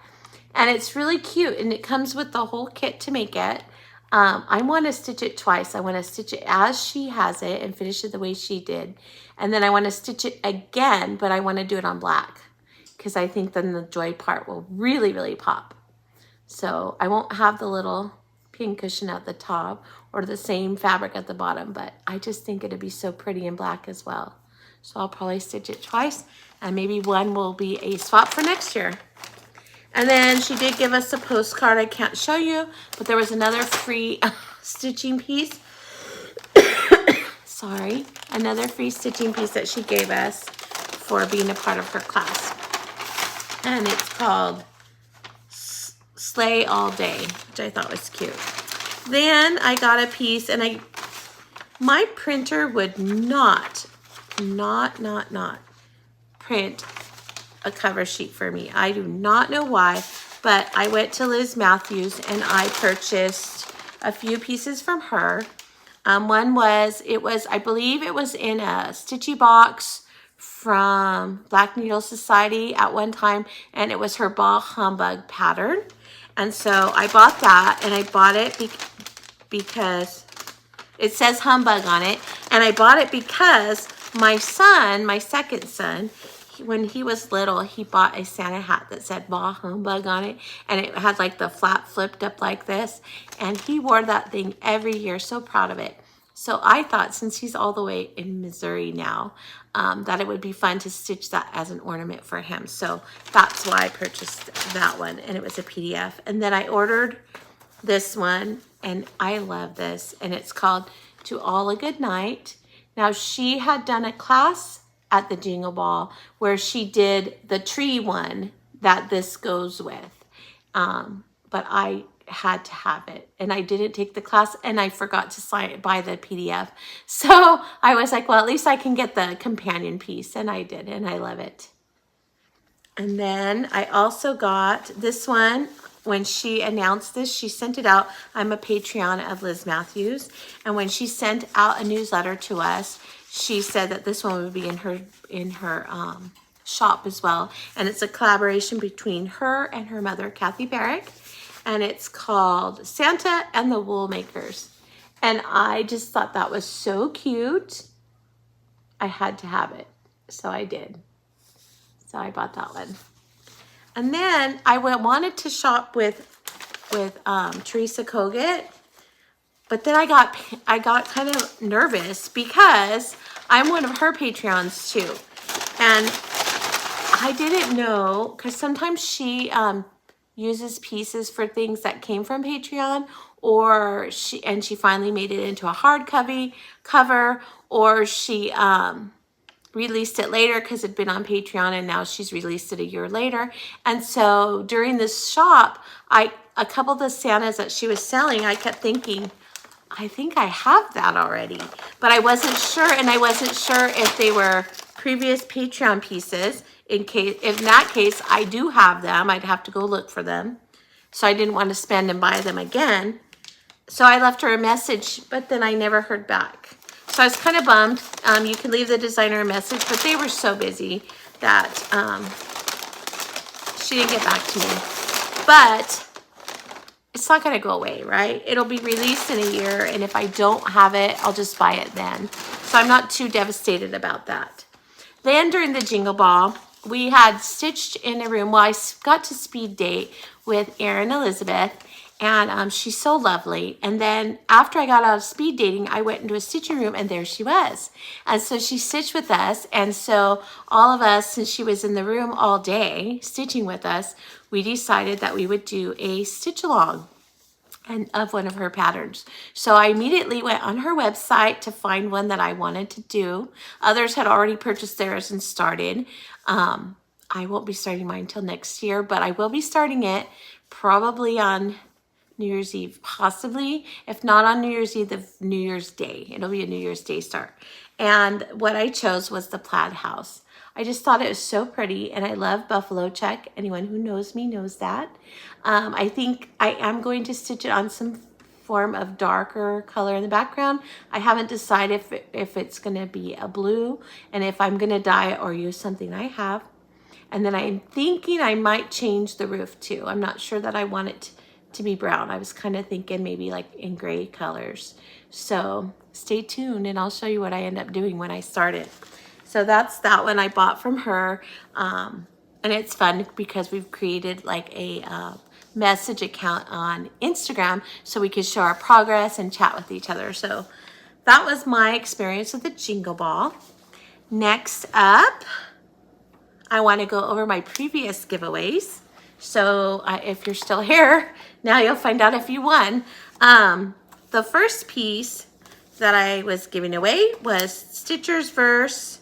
And it's really cute, and it comes with the whole kit to make it. I want to stitch it twice. I want to stitch it as she has it and finish it the way she did. And then I want to stitch it again, but I want to do it on black because I think then the joy part will really, really pop. So I won't have the little pin cushion at the top or the same fabric at the bottom, but I just think it'd be so pretty in black as well. So I'll probably stitch it twice, and maybe one will be a swap for next year. And then she did give us a postcard. I can't show you, but there was another free stitching piece. Sorry. Another free stitching piece that she gave us for being a part of her class. And it's called Slay All Day, which I thought was cute. Then I got a piece, and my printer would not print a cover sheet for me. I do not know why, but I went to Liz Matthews and I purchased a few pieces from her. One was, I believe it was in a stitchy box from Black Needle Society at one time, and it was her Bah Humbug pattern. And so I bought that, and I bought it because it says Humbug on it, and I bought it because my second son, when he was little, he bought a Santa hat that said Bah Humbug on it, and it had like the flap flipped up like this, and he wore that thing every year, so proud of it. So I thought, since he's all the way in Missouri now, that it would be fun to stitch that as an ornament for him. So that's why I purchased that one, and it was a PDF. And then I ordered this one, and I love this, and it's called To All a Good Night. Now, she had done a class at the Jingle Ball where she did the tree one that this goes with. But I had to have it, and I didn't take the class, and I forgot to buy the PDF. So I was like, well, at least I can get the companion piece, and I did, and I love it. And then I also got this one. when she announced this, she sent it out. I'm a Patreon of Liz Matthews. And when she sent out a newsletter to us, she said that this one would be in her shop as well. And it's a collaboration between her and her mother, Kathy Barrick. And it's called Santa and the Wool Makers. And I just thought that was so cute. I had to have it. So I did. So I bought that one. And then I wanted to shop with Teresa Kogut, but then I got kind of nervous because I'm one of her Patreons too. And I didn't know, because sometimes she uses pieces for things that came from Patreon, or she finally made it into a hard cover, or she released it later because it'd been on Patreon and now she's released it a year later. And so during this shop, a couple of the Santas that she was selling, I kept thinking, I think I have that already, but I wasn't sure. And I wasn't sure if they were previous Patreon pieces. If in that case, I do have them. I'd have to go look for them. So I didn't want to spend and buy them again. So I left her a message, but then I never heard back. So I was kind of bummed. You can leave the designer a message, but they were so busy that she didn't get back to me. But it's not going to go away, right? It'll be released in a year, and if I don't have it, I'll just buy it then. So I'm not too devastated about that. Then during the Jingle Ball, we had stitched in a room. Well, I got to speed date with Erin Elizabeth, and she's so lovely. And then after I got out of speed dating, I went into a stitching room, and there she was. And so she stitched with us. And so all of us, since she was in the room all day stitching with us, we decided that we would do a stitch along of one of her patterns. So I immediately went on her website to find one that I wanted to do. Others had already purchased theirs and started. I won't be starting mine until next year, but I will be starting it probably on New Year's Eve, possibly. If not on New Year's Eve, the New Year's Day. It'll be a New Year's Day start. And what I chose was the plaid house. I just thought it was so pretty, and I love buffalo check. Anyone who knows me knows that. I think I am going to stitch it on some form of darker color in the background. I haven't decided if it's going to be a blue, and if I'm going to dye it or use something I have. And then I'm thinking I might change the roof too. I'm not sure that I want it to be brown. I was kind of thinking maybe like in gray colors. So stay tuned, and I'll show you what I end up doing when I start it. So that's that one I bought from her. And it's fun because we've created like a message account on Instagram so we could show our progress and chat with each other. So that was my experience with the Jingle Ball. Next up, I want to go over my previous giveaways. So if you're still here, now you'll find out if you won. The first piece that I was giving away was Stitcher's Verse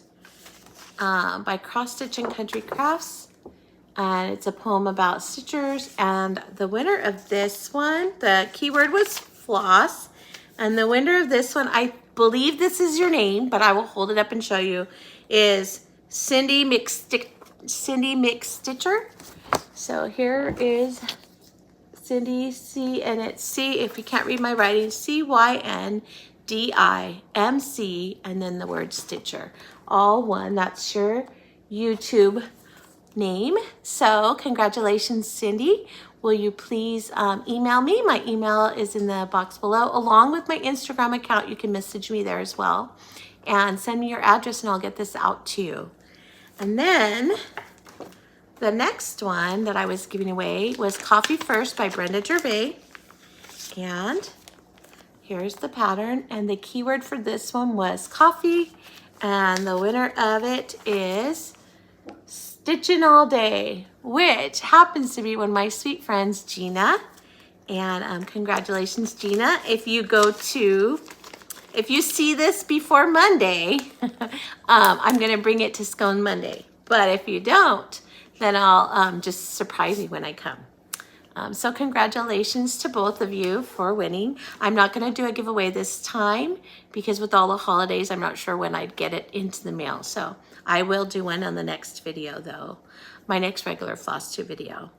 by Cross Stitch and Country Crafts. And it's a poem about stitchers. And the winner of this one, the keyword was floss. And the winner of this one, I believe this is your name, but I will hold it up and show you, is Cindy McStitcher. So here is Cindy, and it's C, if you can't read my writing, CYNDIMC, and then the word Stitcher. All one. That's your YouTube name. So congratulations, Cindy. Will you please email me? My email is in the box below, along with my Instagram account. You can message me there as well. And send me your address, and I'll get this out to you. And then the next one that I was giving away was Coffee First by Brenda Gervais. And here's the pattern. And the keyword for this one was coffee. And the winner of it is Stitching All Day, which happens to be one of my sweet friends, Gina. And congratulations, Gina. If you see this before Monday, I'm going to bring it to Scone Monday. But if you don't, then I'll just surprise you when I come. So congratulations to both of you for winning. I'm not going to do a giveaway this time because with all the holidays, I'm not sure when I'd get it into the mail. So I will do one on the next video though, my next regular Flosstube video.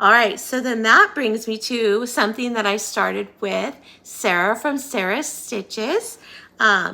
All right, so then that brings me to something that I started with Sarah from Sarah's Stitches.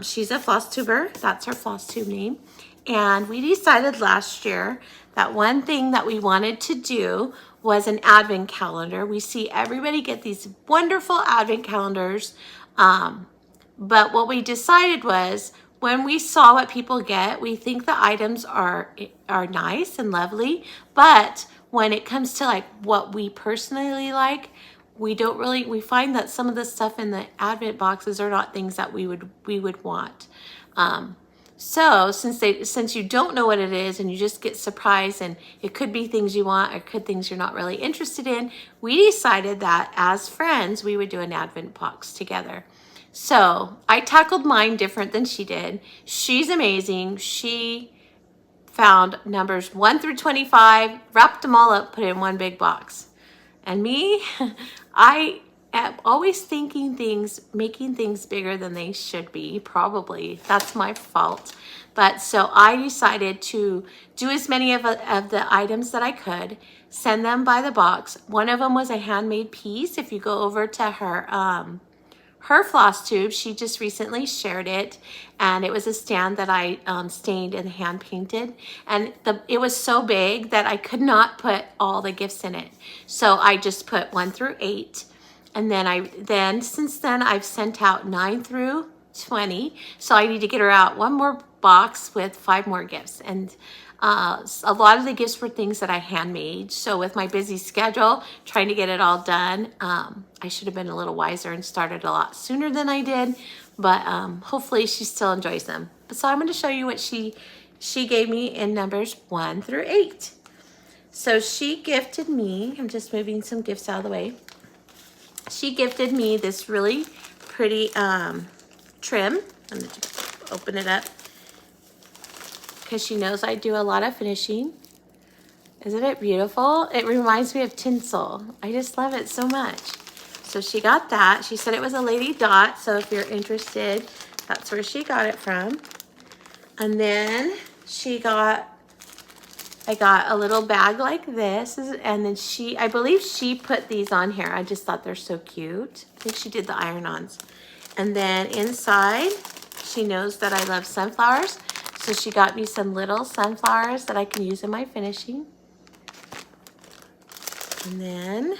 She's a floss tuber. That's her floss tube name. And we decided last year that one thing that we wanted to do was an advent calendar. We see everybody get these wonderful advent calendars. But what we decided was when we saw what people get, we think the items are nice and lovely, but when it comes to like what we personally like, we find that some of the stuff in the advent boxes are not things that we would want. So since you don't know what it is and you just get surprised, and it could be things you want or could things you're not really interested in, we decided that as friends we would do an advent box together. So I tackled mine different than she did. She's amazing. She found numbers 1 through 25, wrapped them all up, put it in one big box. And me, I am always thinking things, making things bigger than they should be, probably. That's my fault. But so I decided to do as many of the items that I could, send them by the box. One of them was a handmade piece. If you go over to her floss tube, she just recently shared it, and it was a stand that I stained and hand painted, and it was so big that I could not put all the gifts in it, so I just put 1 through 8, and then since then I've sent out 9 through 20, so I need to get her out one more box with 5 more gifts. And a lot of the gifts were things that I handmade. So with my busy schedule, trying to get it all done, I should have been a little wiser and started a lot sooner than I did. But hopefully she still enjoys them. So I'm going to show you what she gave me in numbers 1 through 8. So she gifted me, I'm just moving some gifts out of the way. She gifted me this really pretty trim. I'm going to open it up, because she knows I do a lot of finishing. Isn't it beautiful? It reminds me of tinsel. I just love it so much. So she got that. She said it was a Lady Dot, so if you're interested, that's where she got it from. And then I got a little bag like this, and then I believe she put these on here. I just thought they're so cute. I think she did the iron-ons. And then inside, she knows that I love sunflowers. So she got me some little sunflowers that I can use in my finishing. And then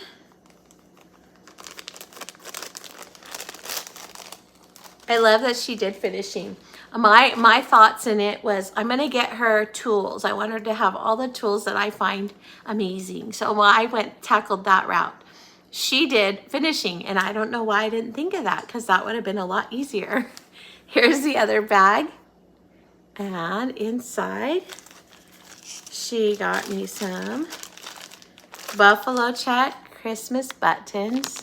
I love that she did finishing. My thoughts in it was I'm going to get her tools. I want her to have all the tools that I find amazing. So I tackled that route. She did finishing, and I don't know why I didn't think of that, because that would have been a lot easier. Here's the other bag. And inside, she got me some buffalo check Christmas buttons.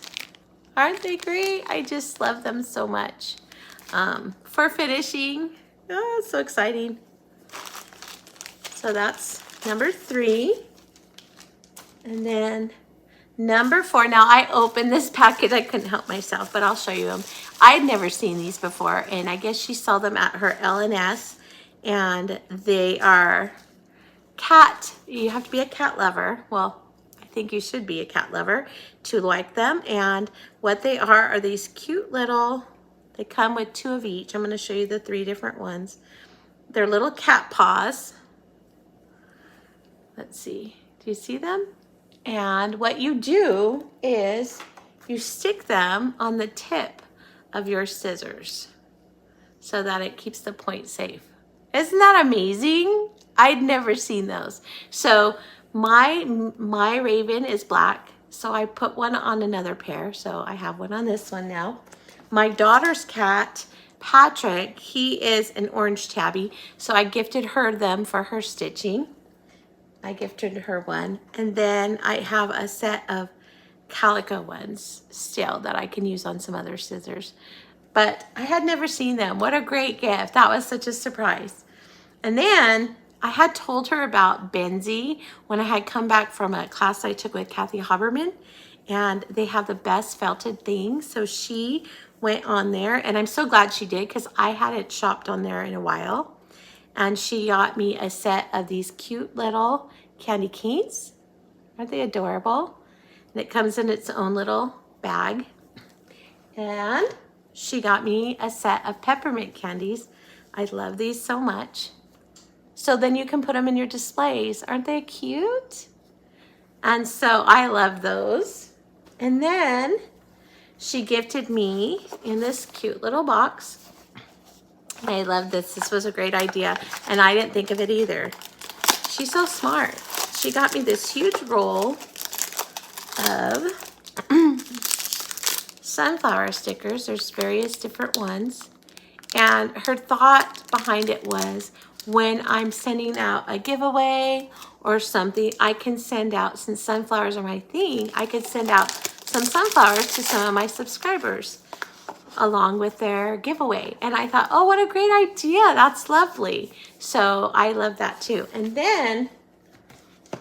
Aren't they great? I just love them so much. For finishing. Oh, it's so exciting. So that's number 3. And then number 4. Now I opened this package. I couldn't help myself, but I'll show you them. I'd never seen these before, and I guess she saw them at her L&S. And they are cat. You have to be a cat lover. Well, I think you should be a cat lover to like them. And what they are these cute little, they come with 2 of each. I'm going to show you the 3 different ones. They're little cat paws. Let's see. Do you see them? And what you do is you stick them on the tip of your scissors so that it keeps the point safe. Isn't that amazing? I'd never seen those. So my raven is black, so I put one on another pair. So I have one on this one now. My daughter's cat, Patrick, he is an orange tabby, so I gifted her them for her stitching. I gifted her one. And then I have a set of calico ones still that I can use on some other scissors. But I had never seen them. What a great gift. That was such a surprise. And then I had told her about Benzie when I had come back from a class I took with Kathy Haberman, and they have the best felted things. So she went on there, and I'm so glad she did, because I hadn't shopped on there in a while. And she got me a set of these cute little candy canes. Aren't they adorable? And it comes in its own little bag. And she got me a set of peppermint candies. I love these so much. So then you can put them in your displays. Aren't they cute? And so I love those. And then she gifted me in this cute little box. I love this. This was a great idea. And I didn't think of it either. She's so smart. She got me this huge roll of sunflower stickers. There's various different ones. And her thought behind it was, when I'm sending out a giveaway or something, I can send out, since sunflowers are my thing, I could send out some sunflowers to some of my subscribers along with their giveaway. And I thought, oh, what a great idea. That's lovely. So I love that too. And then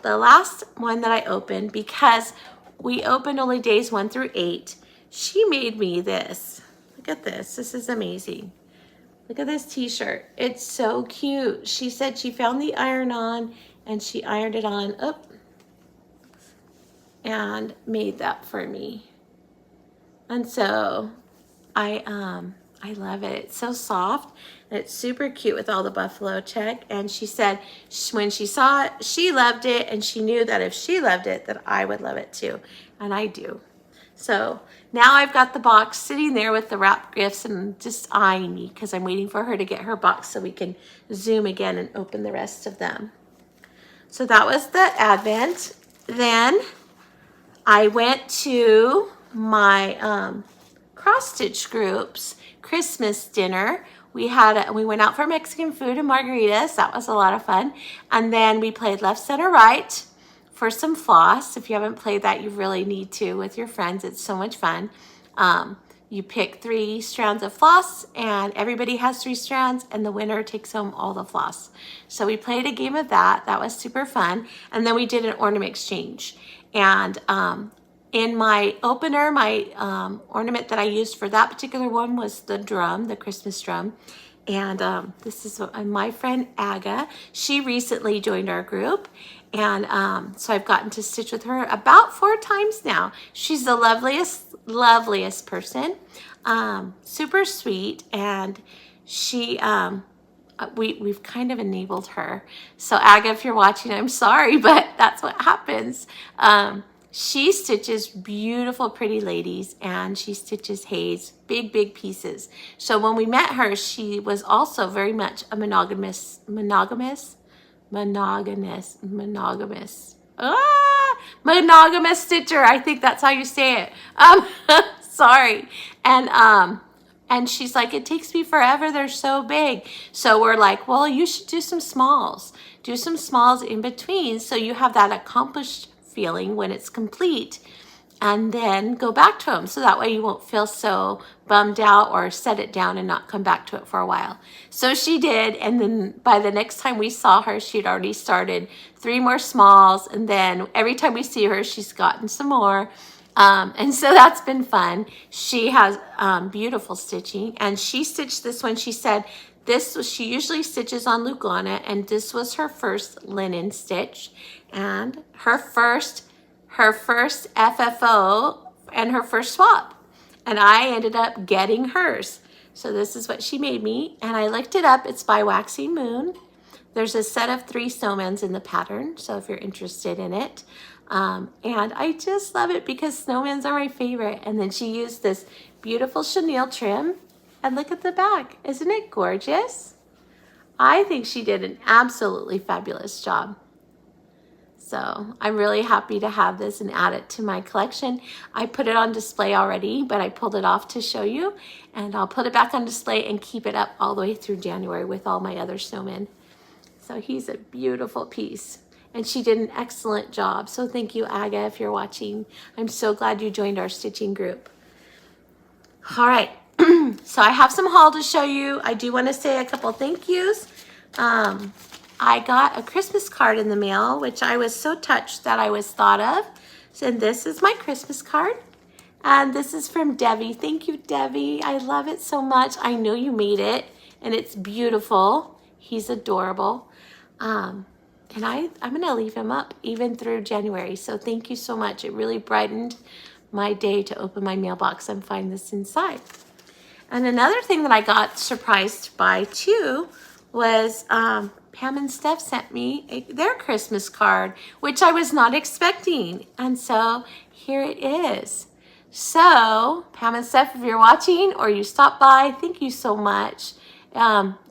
the last one that I opened, because we opened only days 1 through 8, she made me this. Look at this. This is amazing. Look at this t-shirt. It's so cute. She said she found the iron-on and she ironed it on up and made that for me. And so I love it. It's so soft and it's super cute with all the buffalo check. And she said when she saw it, she loved it, and she knew that if she loved it, that I would love it too. And I do. So now I've got the box sitting there with the wrapped gifts and just eyeing me because I'm waiting for her to get her box so we can zoom again and open the rest of them. So that was the Advent. Then I went to my cross stitch group's Christmas dinner. We went out for Mexican food and margaritas. That was a lot of fun. And then we played left, center, right for some floss. If you haven't played that, you really need to with your friends. It's so much fun. You pick 3 strands of floss, and everybody has 3 strands, and the winner takes home all the floss. So we played a game of that. That was super fun. And then we did an ornament exchange. And in my opener, my ornament that I used for that particular one was the drum, the Christmas drum. And this is my friend Aga. She recently joined our group. And so I've gotten to stitch with her about 4 times now. She's the loveliest person, super sweet. And she, we've kind of enabled her. So Aga, if you're watching, I'm sorry, but that's what happens. She stitches beautiful, pretty ladies, and she stitches haze, big pieces. So when we met her, she was also very much a monogamous stitcher. I think that's how you say it. Sorry. And she's like, it takes me forever. They're so big. So we're like, well, you should do some smalls. Do some smalls in between so you have that accomplished feeling when it's complete, and then go back to them. So that way you won't feel so bummed out or set it down and not come back to it for a while. So she did. And then by the next time we saw her, she'd already started 3 more smalls. And then every time we see her, she's gotten some more. And so that's been fun. She has beautiful stitching, and she stitched this one. She said she usually stitches on Lugana, and this was her first linen stitch and her first FFO and her first swap. And I ended up getting hers. So this is what she made me, and I looked it up. It's by Waxing Moon. There's a set of 3 snowmans in the pattern, so if you're interested in it. And I just love it because snowmans are my favorite. And then she used this beautiful chenille trim. And look at the back. Isn't it gorgeous? I think she did an absolutely fabulous job. So I'm really happy to have this and add it to my collection. I put it on display already, but I pulled it off to show you. And I'll put it back on display and keep it up all the way through January with all my other snowmen. So he's a beautiful piece. And she did an excellent job. So thank you, Aga, if you're watching. I'm so glad you joined our stitching group. All right. So I have some haul to show you. I do want to say a couple thank yous. I got a Christmas card in the mail, which I was so touched that I was thought of. So this is my Christmas card. And this is from Debbie. Thank you, Debbie. I love it so much. I know you made it, and it's beautiful. He's adorable. And I'm going to leave them up even through January. So thank you so much. It really brightened my day to open my mailbox and find this inside. And another thing that I got surprised by too was Pam and Steph sent me their Christmas card, which I was not expecting. And so here it is. So Pam and Steph, if you're watching or you stopped by, thank you so much.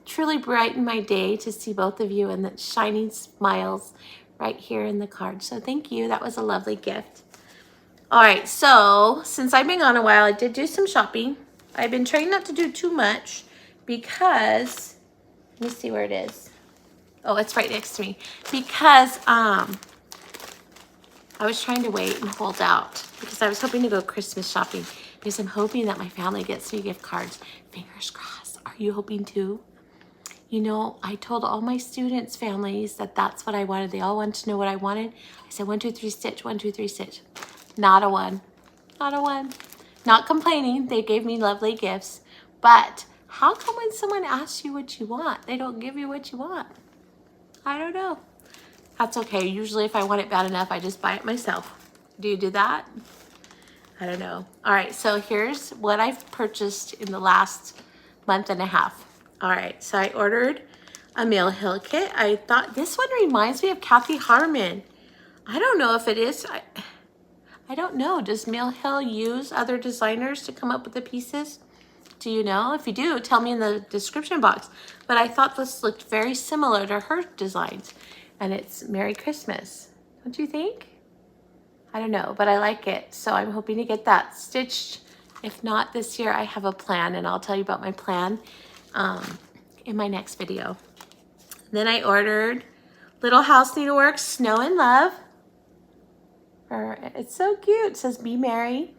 Truly brightened my day to see both of you and the shining smiles right here in the card. So thank you. That was a lovely gift. All right, so since I've been gone a while, I did do some shopping. I've been trying not to do too much because, let me see where it is. Oh, it's right next to me. Because I was trying to wait and hold out because I was hoping to go Christmas shopping because I'm hoping that my family gets me gift cards. Fingers crossed. Are you hoping too? You know, I told all my students' families that that's what I wanted. They all wanted to know what I wanted. I said, 1, 2, 3, stitch, 1, 2, 3, stitch. Not a one, not a one. Not complaining, they gave me lovely gifts. But how come when someone asks you what you want, they don't give you what you want? I don't know. That's okay. Usually if I want it bad enough, I just buy it myself. Do you do that? I don't know. All right, so here's what I've purchased in the last month and a half. All right, so I ordered a Mill Hill kit. I thought this one reminds me of Kathy Harmon. I don't know if it is. I don't know. Does Mill Hill use other designers to come up with the pieces? Do you know? If you do, tell me in the description box. But I thought this looked very similar to her designs. And it's Merry Christmas. Don't you think? I don't know, but I like it. So I'm hoping to get that stitched. If not this year, I have a plan, and I'll tell you about my plan in my next video. Then I ordered Little House Needleworks Snow and Love. It's so cute. It says Be Merry.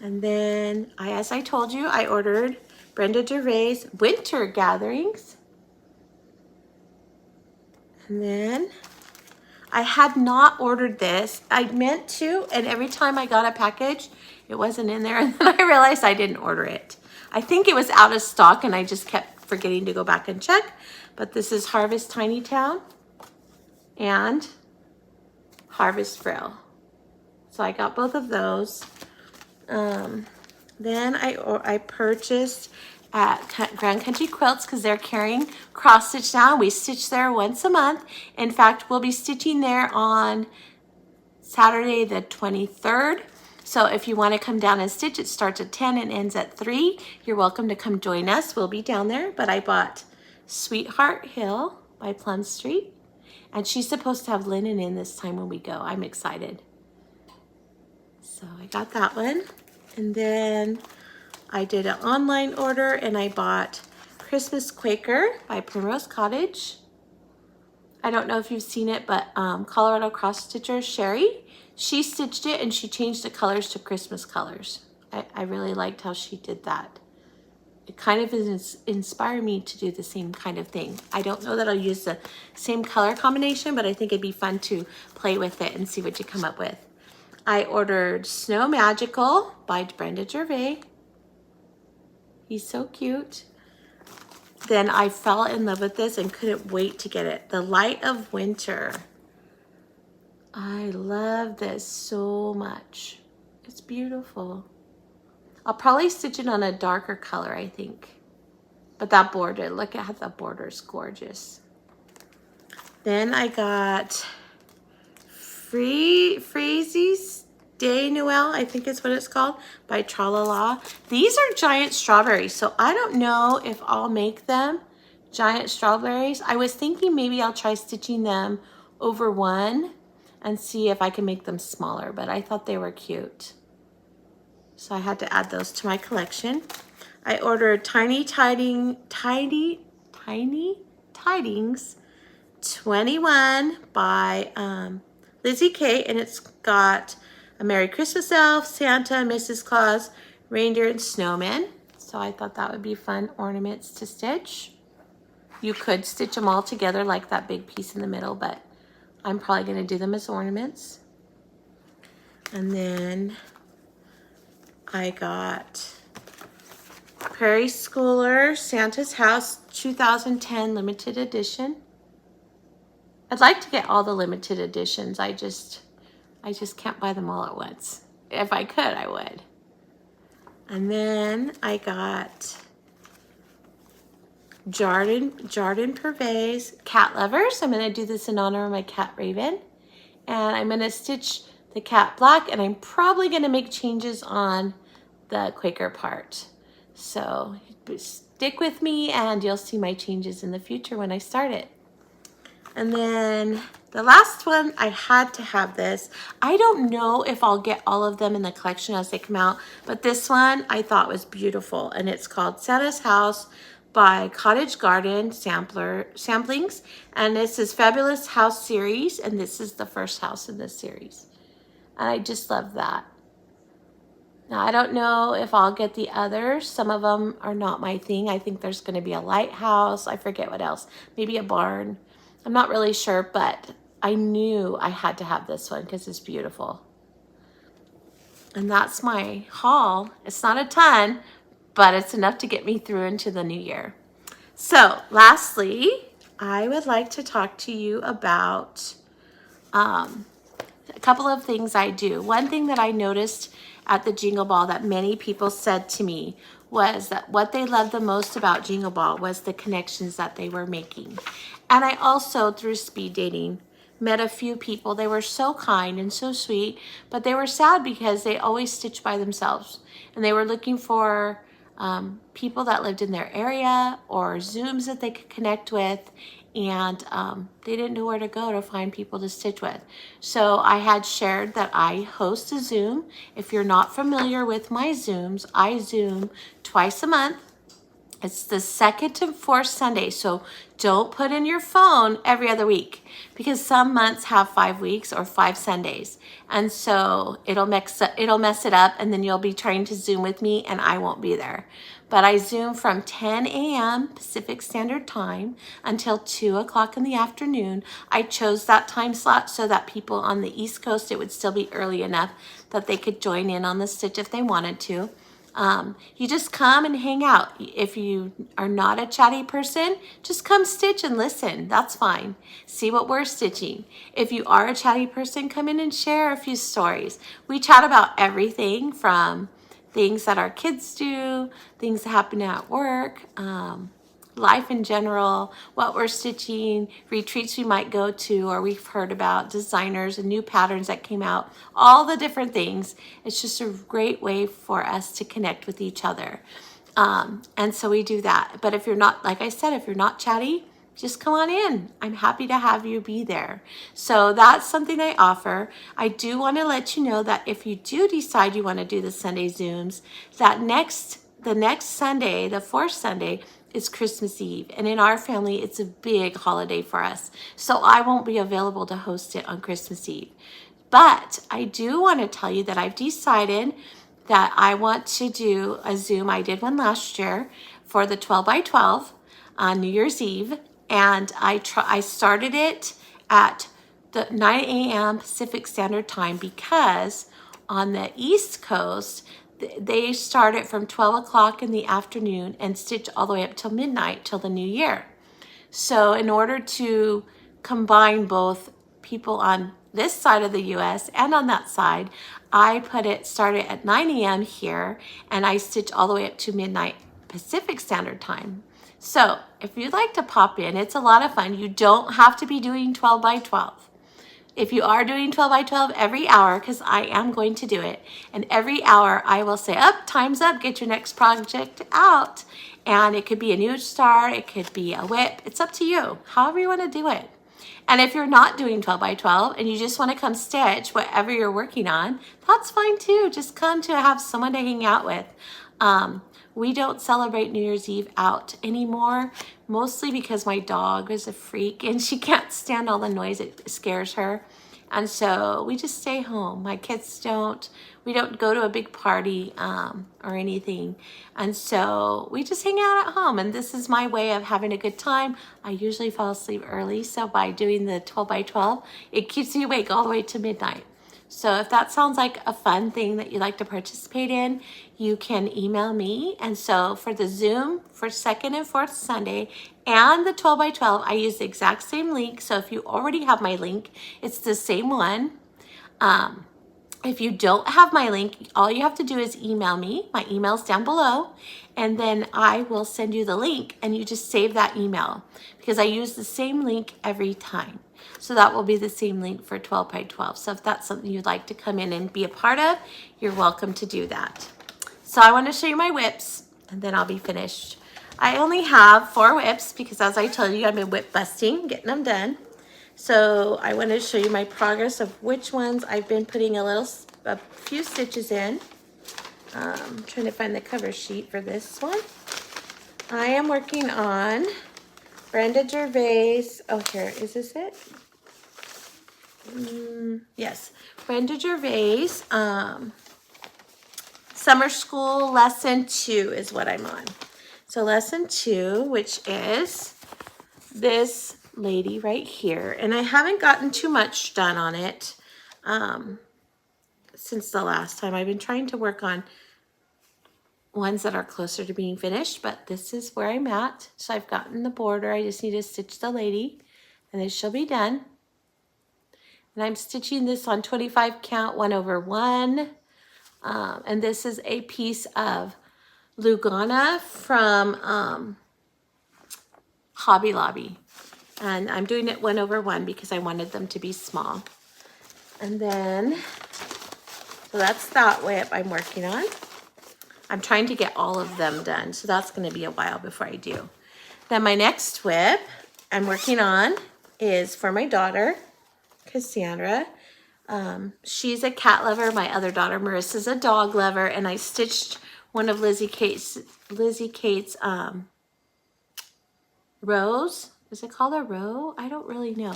And then, as I told you, I ordered Brenda Gervais Winter Gatherings. And then I had not ordered this. I meant to, and every time I got a package, it wasn't in there. And then I realized I didn't order it. I think it was out of stock and I just kept forgetting to go back and check. But this is Harvest Tiny Town and Harvest Frill. So I got both of those. Then I purchased at Grand Country Quilts because they're carrying cross stitch now. We stitch there once a month. In fact, we'll be stitching there on Saturday the 23rd. So if you want to come down and stitch, it starts at 10 and ends at 3. You're welcome to come join us. We'll be down there. But I bought Sweetheart Hill by Plum Street. And she's supposed to have linen in this time when we go. I'm excited. So I got that one. And then I did an online order and I bought Christmas Quaker by Primrose Cottage. I don't know if you've seen it, but Colorado cross stitcher Sherry, she stitched it and she changed the colors to Christmas colors. I really liked how she did that. It kind of inspired me to do the same kind of thing. I don't know that I'll use the same color combination, but I think it'd be fun to play with it and see what you come up with. I ordered Snow Magical by Brenda Gervais. He's so cute. Then I fell in love with this and couldn't wait to get it. The Light of Winter. I love this so much. It's beautiful. I'll probably stitch it on a darker color, I think. But that border, look at how that border is gorgeous. Then I got Freezy's Day Noel, I think is what it's called, by Tralala. These are giant strawberries, so I don't know if I'll make them giant strawberries. I was thinking maybe I'll try stitching them over one and see if I can make them smaller, but I thought they were cute. So I had to add those to my collection. I ordered Tiny Tidings 21 by Lizzie Kate, and it's got a Merry Christmas Elf, Santa, Mrs. Claus, Reindeer, and Snowman. So I thought that would be fun ornaments to stitch. You could stitch them all together like that big piece in the middle, but I'm probably going to do them as ornaments. And then I got Prairie Schooler Santa's House 2010 limited edition. I'd like to get all the limited editions. I just can't buy them all at once. If I could, I would. And then I got Jardin Purvey's Cat Lovers. I'm going to do this in honor of my cat Raven. And I'm going to stitch the cat black, and I'm probably going to make changes on the Quaker part. So stick with me and you'll see my changes in the future when I start it. And then the last one, I had to have this. I don't know if I'll get all of them in the collection as they come out, but this one I thought was beautiful, and it's called Santa's House by Cottage Garden Samplings, and this is Fabulous House series, and this is the first house in this series, and I just love that. Now I don't know if I'll get the others. Some of them are not my thing. I think there's going to be a lighthouse. I forget what else. Maybe a barn. I'm not really sure, but I knew I had to have this one because it's beautiful. And that's my haul. It's not a ton, but it's enough to get me through into the new year. So lastly, I would like to talk to you about a couple of things I do. One thing that I noticed at the Jingle Ball that many people said to me was that what they loved the most about Jingle Ball was the connections that they were making. And I also, through speed dating, met a few people. They were so kind and so sweet, but they were sad because they always stitched by themselves. And they were looking for people that lived in their area or Zooms that they could connect with. And they didn't know where to go to find people to stitch with. So I had shared that I host a Zoom. If you're not familiar with my Zooms, I Zoom twice a month. It's the second to fourth Sunday, so don't put in your phone every other week, because some months have 5 weeks or 5 Sundays, and so it'll mess it up, and then you'll be trying to Zoom with me and I won't be there. But I Zoom from 10 a.m. Pacific Standard Time until 2 o'clock in the afternoon. I chose that time slot so that people on the East Coast, it would still be early enough that they could join in on the stitch if they wanted to. You just come and hang out. If you are not a chatty person, just come stitch and listen. That's fine. See what we're stitching. If you are a chatty person, come in and share a few stories. We chat about everything from things that our kids do, things that happen at work, life in general, what we're stitching, retreats we might go to, or we've heard about designers and new patterns that came out, all the different things. It's just a great way for us to connect with each other. And so we do that. But if you're not, like I said, if you're not chatty, just come on in. I'm happy to have you be there. So that's something I offer. I do want to let you know that if you do decide you want to do the Sunday Zooms, that the next Sunday, the fourth Sunday, is Christmas Eve. And in our family, it's a big holiday for us. So I won't be available to host it on Christmas Eve. But I do want to tell you that I've decided that I want to do a Zoom. I did one last year for the 12 by 12 on New Year's Eve. And I started it at the 9 a.m. Pacific Standard Time because on the East Coast, they start it from 12 o'clock in the afternoon and stitch all the way up till midnight, till the new year. So in order to combine both people on this side of the US and on that side, I started at 9 a.m. here, and I stitch all the way up to midnight Pacific Standard Time. So if you'd like to pop in, it's a lot of fun. You don't have to be doing 12 by 12. If you are doing 12 by 12 every hour, because I am going to do it, and every hour I will say, time's up, get your next project out. And it could be a new start, it could be a whip. It's up to you, however you want to do it. And if you're not doing 12 by 12 and you just want to come stitch whatever you're working on, that's fine too. Just come to have someone to hang out with. We don't celebrate New Year's Eve out anymore, mostly because my dog is a freak and she can't stand all the noise. It scares her. And so we just stay home. My kids we don't go to a big party or anything. And so we just hang out at home. And this is my way of having a good time. I usually fall asleep early. So by doing the 12 by 12, it keeps me awake all the way to midnight. So if that sounds like a fun thing that you'd like to participate in, you can email me. And so for the Zoom for second and fourth Sunday and the 12 by 12, I use the exact same link. So if you already have my link, it's the same one. If you don't have my link, all you have to do is email me. My email's down below, and then I will send you the link, and you just save that email because I use the same link every time. So that will be the same link for 12 by 12. So if that's something you'd like to come in and be a part of, you're welcome to do that. So I want to show you my whips, and then I'll be finished. I only have 4 whips because, as I told you, I've been whip busting, getting them done. So I want to show you my progress of which ones I've been putting a few stitches in. I'm trying to find the cover sheet for this one. I am working on Brenda Gervais. Oh, here, is this it? Yes, Brenda Gervais. Summer School Lesson 2 is what I'm on. So Lesson 2, which is this lady right here, and I haven't gotten too much done on it since the last time. I've been trying to work on ones that are closer to being finished, but this is where I'm at. So I've gotten the border. I just need to stitch the lady, and then she'll be done. And I'm stitching this on 25 count 1/1, and this is a piece of Lugana from Hobby Lobby. And I'm doing it 1/1 because I wanted them to be small. And then, so that's that whip I'm working on. I'm trying to get all of them done, so that's going to be a while before I do. Then my next whip I'm working on is for my daughter, Cassandra. She's a cat lover. My other daughter, Marissa's a dog lover, and I stitched one of Lizzie Kate's rows. Is it called a row? I don't really know.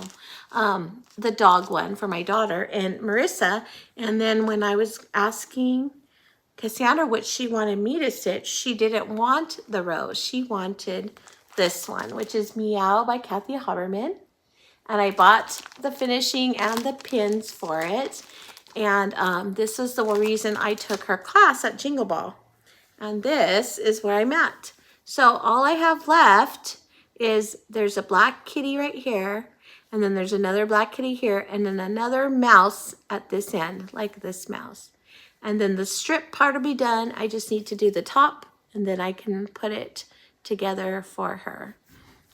The dog one for my daughter and Marissa. And then when I was asking Cassandra what she wanted me to stitch, she didn't want the row. She wanted this one, which is Meow by Kathy Haberman. And I bought the finishing and the pins for it. And this is the reason I took her class at Jingle Ball. And this is where I'm at. So all I have left is there's a black kitty right here, and then there's another black kitty here, and then another mouse at this end, like this mouse. And then the strip part will be done. I just need to do the top, and then I can put it together for her.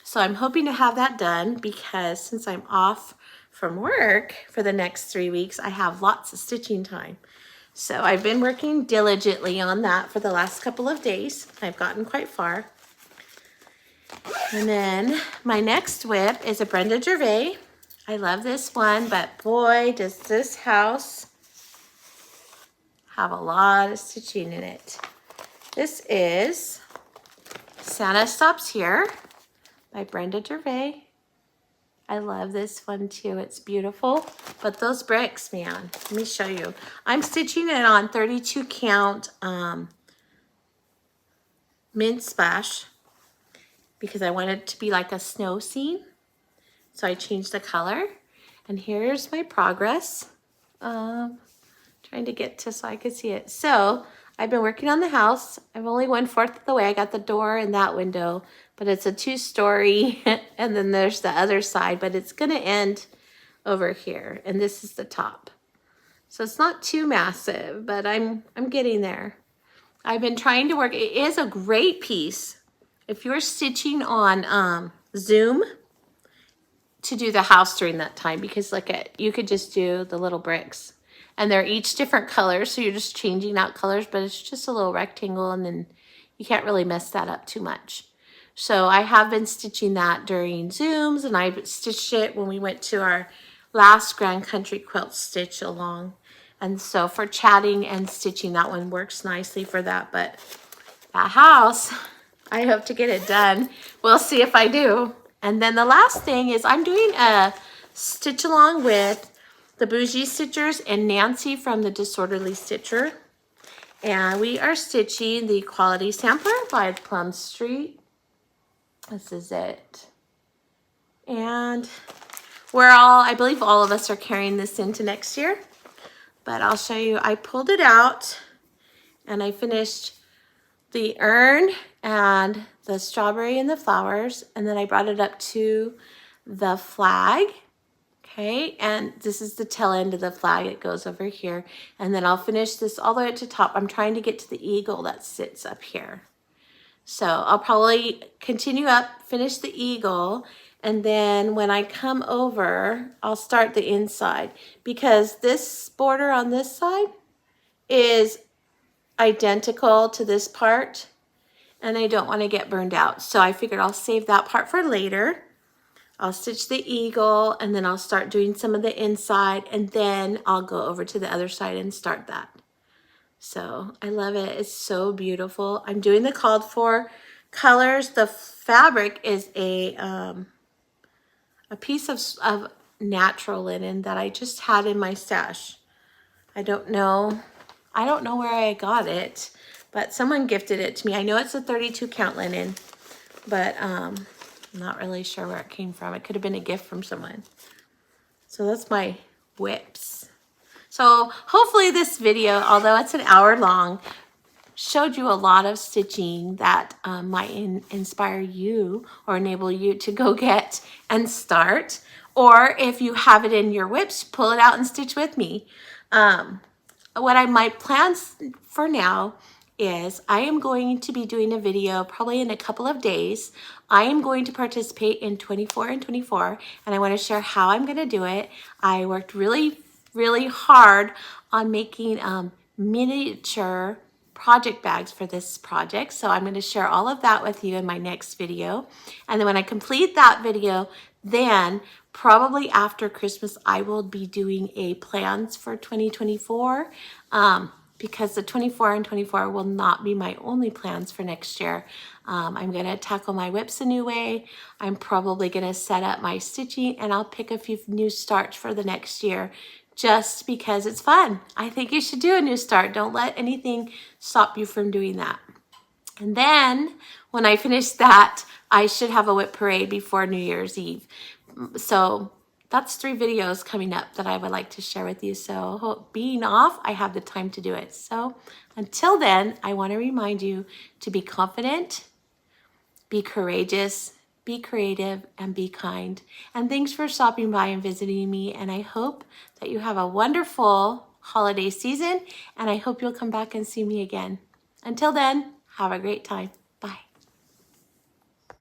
So I'm hoping to have that done because since I'm off from work for the next 3 weeks, I have lots of stitching time. So I've been working diligently on that for the last couple of days. I've gotten quite far. And then my next whip is a Brenda Gervais. I love this one, but boy, does this house have a lot of stitching in it. This is Santa Stops Here by Brenda Gervais. I love this one too. It's beautiful. But those bricks, man, let me show you. I'm stitching it on 32 count mint splash because I want it to be like a snow scene. So I changed the color. And here's my progress. Trying to get to so I could see it. So I've been working on the house. I'm only 1/4 of the way. I got the door and that window, but it's a 2-story. And then there's the other side, but it's going to end over here. And this is the top. So it's not too massive, but I'm getting there. I've been trying to work. It is a great piece if you're stitching on Zoom to do the house during that time, because you could just do the little bricks. And they're each different colors, so you're just changing out colors, but it's just a little rectangle, and then you can't really mess that up too much. So I have been stitching that during Zooms, and I stitched it when we went to our last Grand Country Quilt Stitch Along. And so for chatting and stitching, that one works nicely for that. But that house, I hope to get it done. We'll see if I do. And then the last thing is I'm doing a stitch along with the Bougie Stitchers and Nancy from the Disorderly Stitcher. And we are stitching the Quality Sampler by Plum Street. This is it. And I believe all of us are carrying this into next year. but I'll show you. I pulled it out and I finished the urn and the strawberry and the flowers, and then I brought it up to the flag. Okay, and this is the tail end of the flag. It goes over here, and then I'll finish this all the way up to top. I'm trying to get to the eagle that sits up here. So I'll probably continue up, finish the eagle, and then when I come over, I'll start the inside, because this border on this side is identical to this part, and I don't want to get burned out. So I figured I'll save that part for later. I'll stitch the eagle, and then I'll start doing some of the inside, and then I'll go over to the other side and start that. So I love it. It's so beautiful. I'm doing the called for colors. The fabric is a piece of natural linen that I just had in my stash. I don't know where I got it, but someone gifted it to me. I know it's a 32 count linen, but I'm not really sure where it came from. It could have been a gift from someone. So that's my whips. So hopefully this video, although it's an hour long, showed you a lot of stitching that might inspire you or enable you to go get and start. Or if you have it in your whips, pull it out and stitch with me. My plans for now is I am going to be doing a video probably in a couple of days. I am going to participate in 24 and 24, and I want to share how I'm going to do it. I worked really hard on making miniature project bags for this project. So I'm going to share all of that with you in my next video. And then when I complete that video, then probably after Christmas, I will be doing a plans for 2024. Because the 24 and 24 will not be my only plans for next year. I'm going to tackle my whips a new way. I'm probably going to set up my stitching, and I'll pick a few new starts for the next year just because it's fun. I think you should do a new start. Don't let anything stop you from doing that. And then when I finish that, I should have a whip parade before New Year's Eve. So that's 3 videos coming up that I would like to share with you. So being off, I have the time to do it. So until then, I want to remind you to be confident, be courageous, be creative, and be kind. And thanks for stopping by and visiting me. And I hope that you have a wonderful holiday season. And I hope you'll come back and see me again. Until then, have a great time.